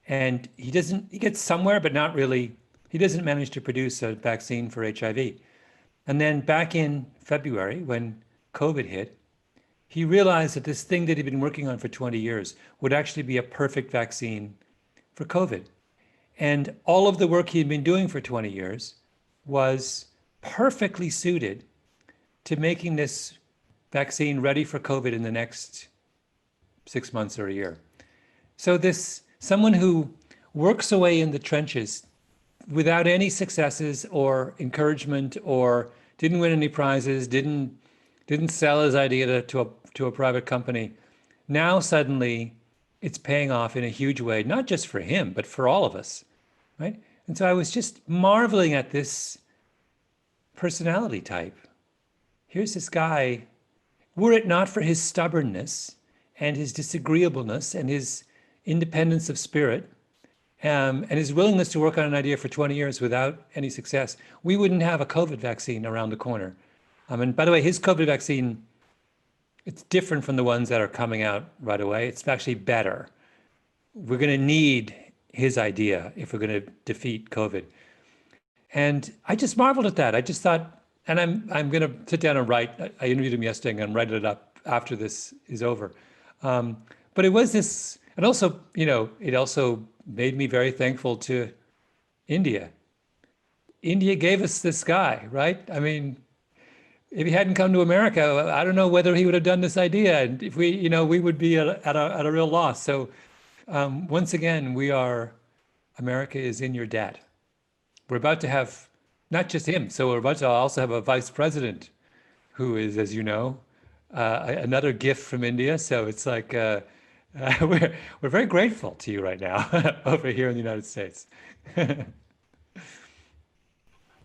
And he gets somewhere, but not really. He doesn't manage to produce a vaccine for HIV. And then back in February, when COVID hit, he realized that this thing that he'd been working on for 20 years would actually be a perfect vaccine for COVID. And all of the work he had been doing for 20 years was perfectly suited to making this vaccine ready for COVID in the next 6 months or a year. So someone who works away in the trenches without any successes or encouragement, or didn't win any prizes, didn't sell his idea to a private company, now suddenly it's paying off in a huge way, not just for him, but for all of us, right? And so I was just marveling at this personality type. Here's this guy, were it not for his stubbornness and his disagreeableness and his independence of spirit, and his willingness to work on an idea for 20 years without any success, we wouldn't have a COVID vaccine around the corner. And by the way, his COVID vaccine, it's different from the ones that are coming out right away. It's actually better. We're going to need his idea if we're going to defeat COVID. And I just marveled at that. I just thought, and I'm going to sit down and write. I interviewed him yesterday and write it up after this is over. But it was this, and also, it also made me very thankful to India. India gave us this guy, right? I mean, if he hadn't come to America, I don't know whether he would have done this idea. And if we would be at a real loss. So once again, America is in your debt. We're about to have not just him. So we're about to also have a vice president who is, as you know, another gift from India. So it's like we're very grateful to you right now over here in the United States.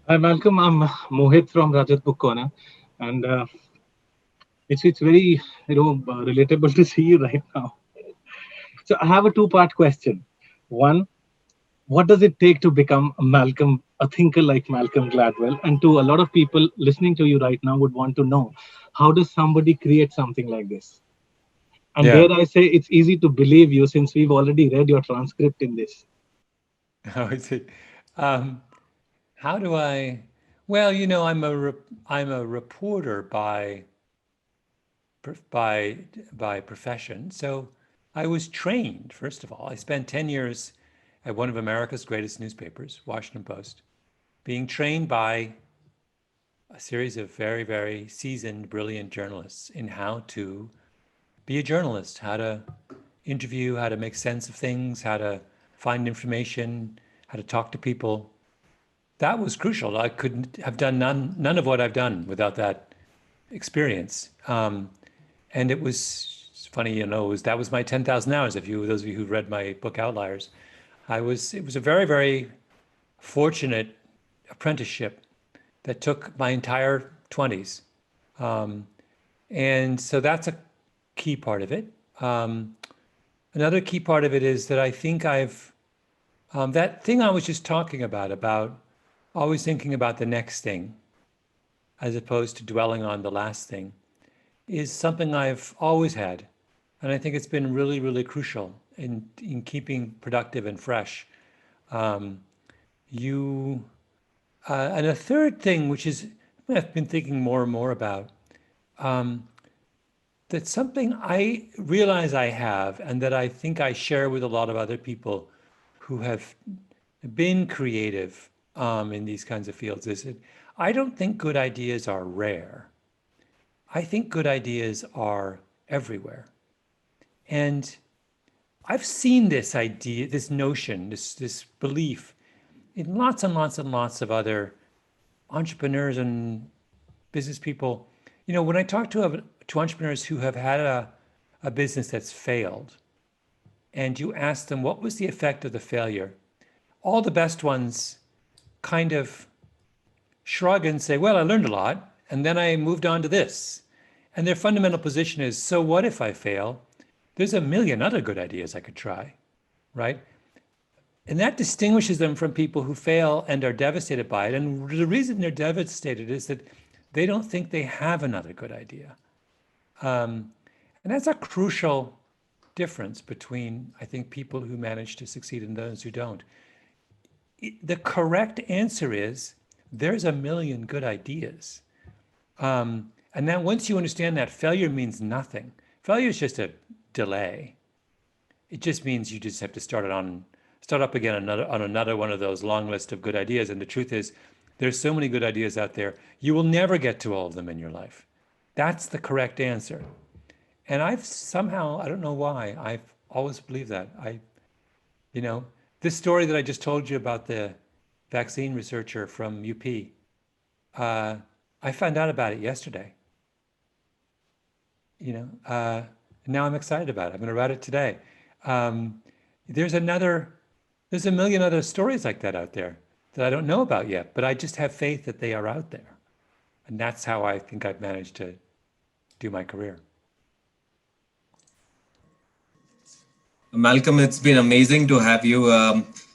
Hi, Malcolm. I'm Mohit from Rajat Book Corner, and it's very relatable to see you right now. So I have a two-part question. One, what does it take to become a thinker like Malcolm Gladwell? And two, a lot of people listening to you right now would want to know, how does somebody create something like this? And Yeah. dare I say, it's easy to believe you since we've already read your transcript in this. Oh, I see. How do I? Well, I'm a reporter by profession. So I was trained, first of all. I spent 10 years at one of America's greatest newspapers, Washington Post, being trained by a series of very, very seasoned, brilliant journalists in how to be a journalist, how to interview, how to make sense of things, how to find information, how to talk to people. That was crucial. I couldn't have done none of what I've done without that experience. And it was funny, that was my 10,000 hours. Those of you who've read my book Outliers, it was a very, very fortunate apprenticeship that took my entire 20s. And so that's a key part of it. Another key part of it is that I think that thing I was just talking about always thinking about the next thing, as opposed to dwelling on the last thing, is something I've always had. And I think it's been really, really crucial in keeping productive and fresh. And a third thing, which is I've been thinking more and more about, that's something I realize I have, and that I think I share with a lot of other people who have been creative in these kinds of fields, is that I don't think good ideas are rare. I think good ideas are everywhere. And I've seen this idea, this notion, this belief in lots and lots and lots of other entrepreneurs and business people. When I talk to entrepreneurs who have had a business that's failed, and you ask them what was the effect of the failure, all the best ones kind of shrug and say, well, I learned a lot, and then I moved on to this. And their fundamental position is, so what if I fail? There's a million other good ideas I could try, right? And that distinguishes them from people who fail and are devastated by it. And the reason they're devastated is that they don't think they have another good idea. And that's a crucial difference between, I think, people who manage to succeed and those who don't. The correct answer is, there's a million good ideas. And then once you understand that, failure means nothing. Failure is just a delay. It just means you just have to start up again on another one of those long list of good ideas. And the truth is, there's so many good ideas out there, you will never get to all of them in your life. That's the correct answer. And I've somehow, I don't know why, I've always believed that. This story that I just told you about the vaccine researcher from UP, I found out about it yesterday. Now I'm excited about it. I'm going to write it today. There's a million other stories like that out there that I don't know about yet, but I just have faith that they are out there. And that's how I think I've managed to do my career. Malcolm, it's been amazing to have you.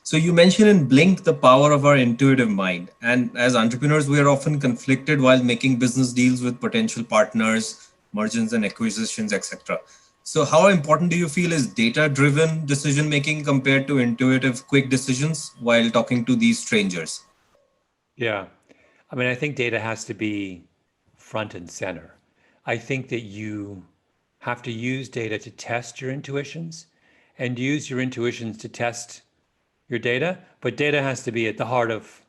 So you mentioned in Blink the power of our intuitive mind. And as entrepreneurs, we are often conflicted while making business deals with potential partners, mergers and acquisitions, etc. So how important do you feel is data-driven decision-making compared to intuitive, quick decisions while talking to these strangers? Yeah. I think data has to be front and center. I think that you have to use data to test your intuitions and use your intuitions to test your data, but data has to be at the heart of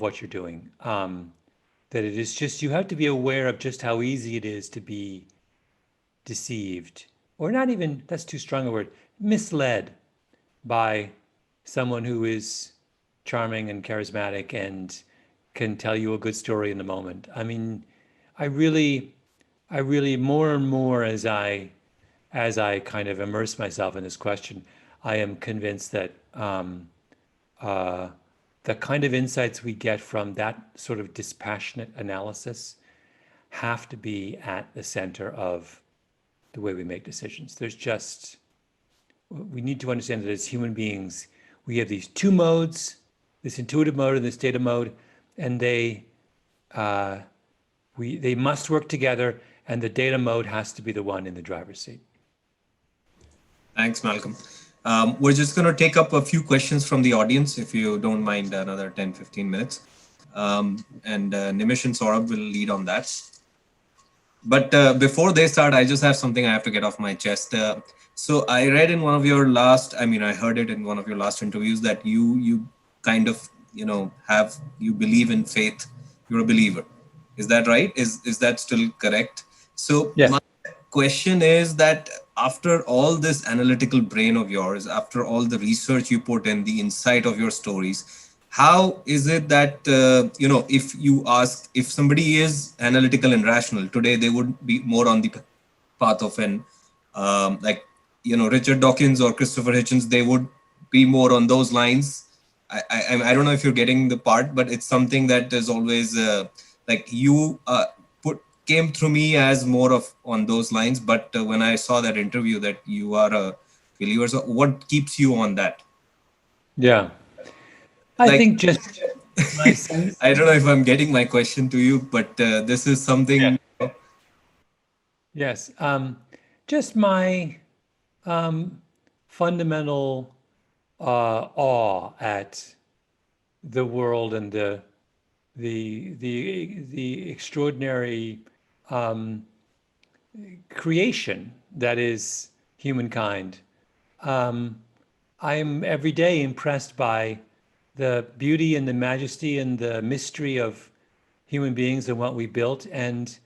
what you're doing. That it is just, you have to be aware of just how easy it is to be deceived, or not even, that's too strong a word, misled by someone who is charming and charismatic and can tell you a good story in the moment. I mean, I really more and more as I kind of immerse myself in this question, I am convinced that the kind of insights we get from that sort of dispassionate analysis have to be at the center of the way we make decisions. We need to understand that as human beings, we have these two modes, this intuitive mode and this data mode, and they must work together, and the data mode has to be the one in the driver's seat. Thanks, Malcolm. We're just going to take up a few questions from the audience, if you don't mind another 10, 15 minutes. And Nimish and Saurabh will lead on that. But before they start, I just have something I have to get off my chest. So I read in one of your I heard it in one of your last interviews that you kind of, you believe in faith. You're a believer. Is that right? Is that still correct? So yes. My question is that after all this analytical brain of yours, after all the research you put in, the insight of your stories, how is it that, if somebody is analytical and rational today, they would be more on the path of Richard Dawkins or Christopher Hitchens, they would be more on those lines. I don't know if you're getting the part, but it's something that is always came through me as more of on those lines. But when I saw that interview that you are a believer, so what keeps you on that? Yeah, I think just my sense. I don't know if I'm getting my question to you, but this is something. Yeah. Yes, just my fundamental awe at the world and the extraordinary creation that is humankind. I'm every day impressed by the beauty and the majesty and the mystery of human beings and what we built, and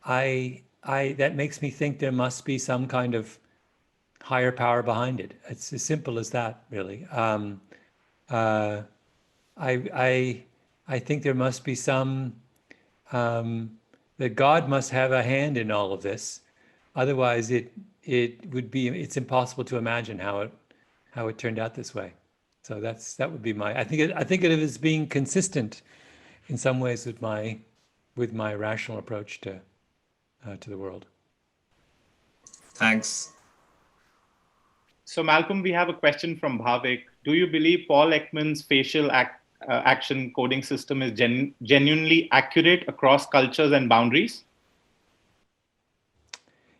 that makes me think there must be some kind of higher power behind it. It's as simple as that, really. I think there must be some, that God must have a hand in all of this. Otherwise, it's impossible to imagine how it turned out this way. So that would be I think of it as being consistent in some ways with my rational approach to the world. Thanks. So Malcolm, we have a question from Bhavik. Do you believe Paul Ekman's facial action coding system is genuinely accurate across cultures and boundaries?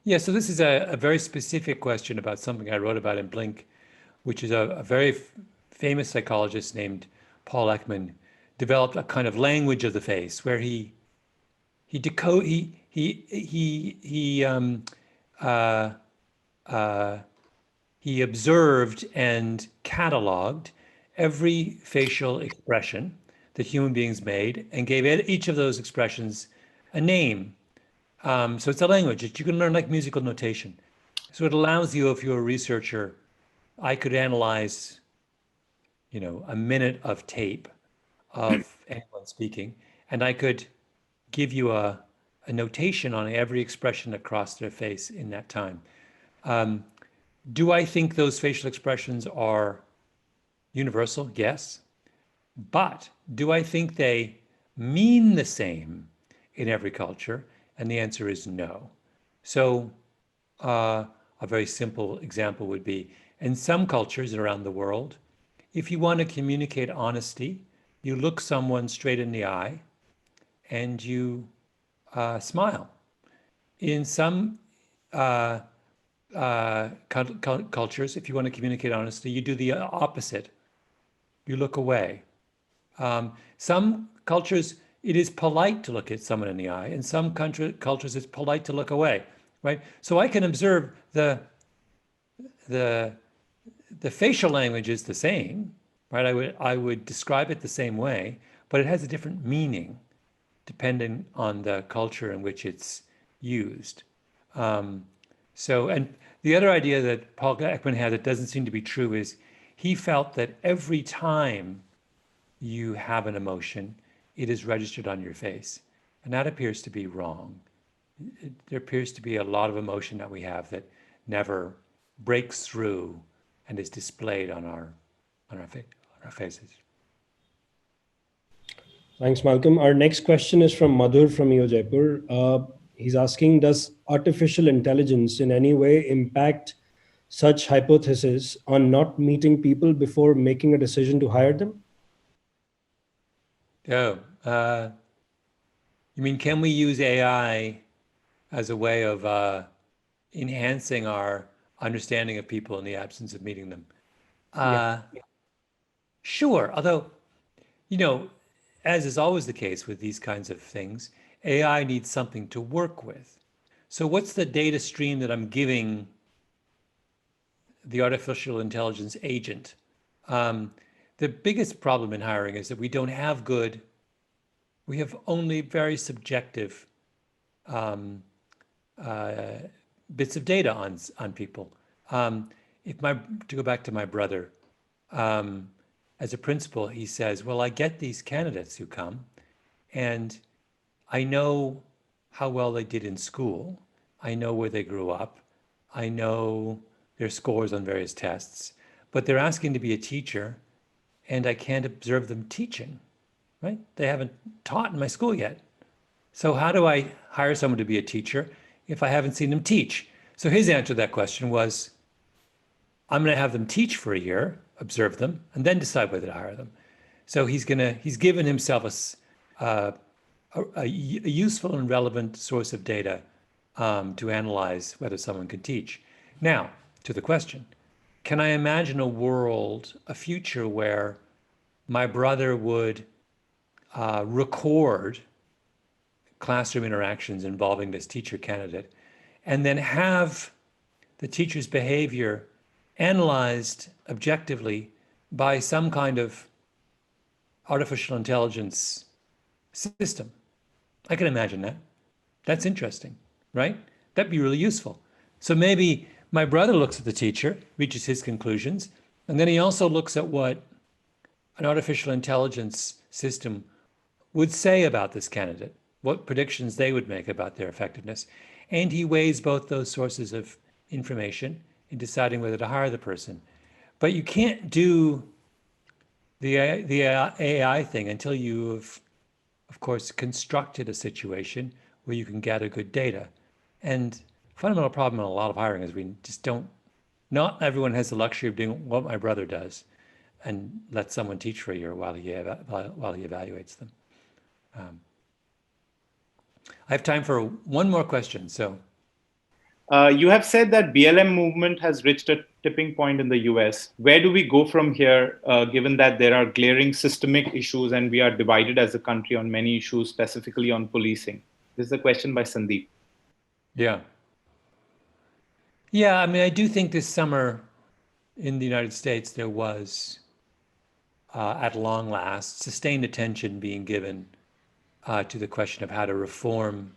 Yeah, so this is a very specific question about something I wrote about in Blink, which is a very famous psychologist named Paul Ekman developed a kind of language of the face where he observed and cataloged every facial expression that human beings made and gave each of those expressions a name. So it's a language that you can learn like musical notation. So it allows you, if you're a researcher, I could analyze, a minute of tape of anyone speaking, and I could give you a notation on every expression that crossed their face in that time. Do I think those facial expressions are universal? Yes. But do I think they mean the same in every culture? And the answer is no. So a very simple example would be, in some cultures around the world, if you want to communicate honesty, you look someone straight in the eye and you smile. In some cultures, if you want to communicate honesty, you do the opposite. You look away. Some cultures, it is polite to look at someone in the eye. In some cultures, it's polite to look away, right? So I can observe the facial language is the same, right? I would describe it the same way, but it has a different meaning depending on the culture in which it's used. And the other idea that Paul Ekman had that doesn't seem to be true is he felt that every time you have an emotion, it is registered on your face. And that appears to be wrong. There appears to be a lot of emotion that we have that never breaks through and is displayed on our faces. Thanks, Malcolm. Our next question is from Madhur from EO Jaipur. He's asking, does artificial intelligence in any way impact such hypothesis on not meeting people before making a decision to hire them? Oh, you mean, can we use AI as a way of enhancing our understanding of people in the absence of meeting them? Sure, although, as is always the case with these kinds of things, AI needs something to work with. So what's the data stream that I'm giving the artificial intelligence agent? The biggest problem in hiring is that we have only very subjective bits of data on people. To go back to my brother, as a principal, he says, well, I get these candidates who come and I know how well they did in school. I know where they grew up. I know their scores on various tests, but they're asking to be a teacher and I can't observe them teaching, right? They haven't taught in my school yet. So how do I hire someone to be a teacher if I haven't seen them teach? So his answer to that question was, I'm going to have them teach for a year, observe them, and then decide whether to hire them. So he's given himself a useful and relevant source of data to analyze whether someone can teach. Now, to the question, can I imagine a future where my brother would record classroom interactions involving this teacher candidate and then have the teacher's behavior analyzed objectively by some kind of artificial intelligence system? I can imagine that. That's interesting, right? That'd be really useful. So maybe my brother looks at the teacher, reaches his conclusions, and then he also looks at what an artificial intelligence system would say about this candidate, what predictions they would make about their effectiveness. And he weighs both those sources of information in deciding whether to hire the person. But you can't do the AI thing until you've, of course, constructed a situation where you can gather good data. And fundamental problem in a lot of hiring is we just not everyone has the luxury of doing what my brother does and let someone teach for a year while he evaluates them. I have time for one more question. So, you have said that BLM movement has reached a tipping point in the US. Where do we go from here, given that there are glaring systemic issues and we are divided as a country on many issues, specifically on policing? This is a question by Sandeep. Yeah, I mean, I do think this summer in the United States, there was, at long last, sustained attention being given to the question of how to reform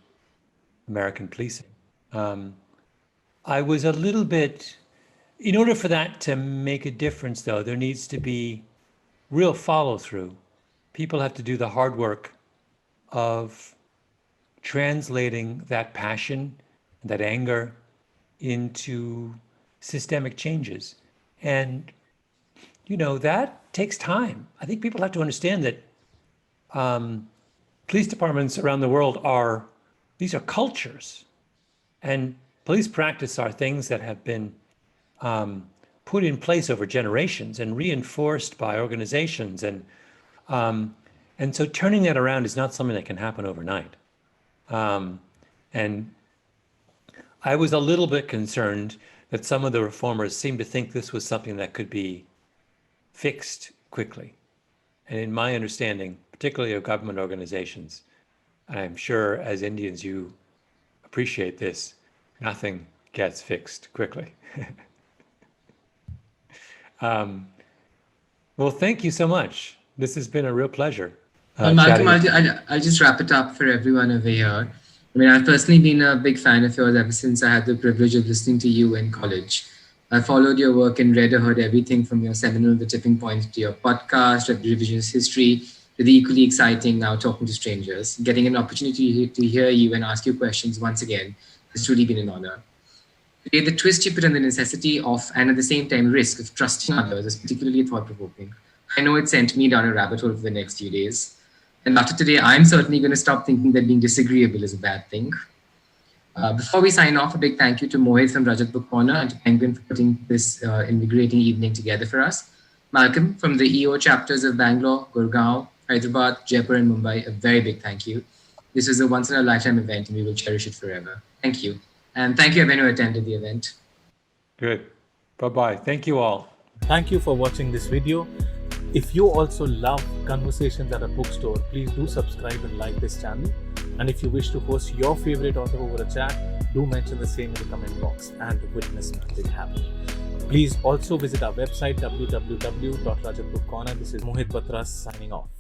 American policing. I was a little bit, in order for that to make a difference, though, there needs to be real follow through. People have to do the hard work of translating that passion, that anger into systemic changes. And, that takes time. I think people have to understand that police departments around the world these are cultures. And police practice are things that have been put in place over generations and reinforced by organizations. And so turning that around is not something that can happen overnight. And I was a little bit concerned that some of the reformers seemed to think this was something that could be fixed quickly. And in my understanding, particularly of government organizations, and I'm sure as Indians you appreciate this, nothing gets fixed quickly. Well, thank you so much. This has been a real pleasure. Malcolm, I'll just wrap it up for everyone over here. I mean, I've personally been a big fan of yours ever since I had the privilege of listening to you in college. I followed your work and read or heard everything from your seminal The Tipping Point to your podcast, Revisionist History, to the equally exciting now talking to strangers. Getting an opportunity to hear you and ask you questions once again has truly been an honor. Today, the twist you put on the necessity of, and at the same time risk of, trusting others is particularly thought-provoking. I know it sent me down a rabbit hole for the next few days. And after today, I'm certainly going to stop thinking that being disagreeable is a bad thing. Before we sign off, a big thank you to Mohit from Rajat Book Corner and to Penguin for putting this invigorating evening together for us. Malcolm from the EO chapters of Bangalore, Gurgaon, Hyderabad, Jaipur, and Mumbai, a very big thank you. This is a once-in-a-lifetime event and we will cherish it forever. Thank you. And thank you everyone who attended the event. Good. Bye-bye. Thank you all. Thank you for watching this video. If you also love conversations at a bookstore, please do subscribe and like this channel. And if you wish to host your favorite author over a chat, do mention the same in the comment box and witness magic happen. Please also visit our website www.rajatbookcorner. This is Mohit Batras signing off.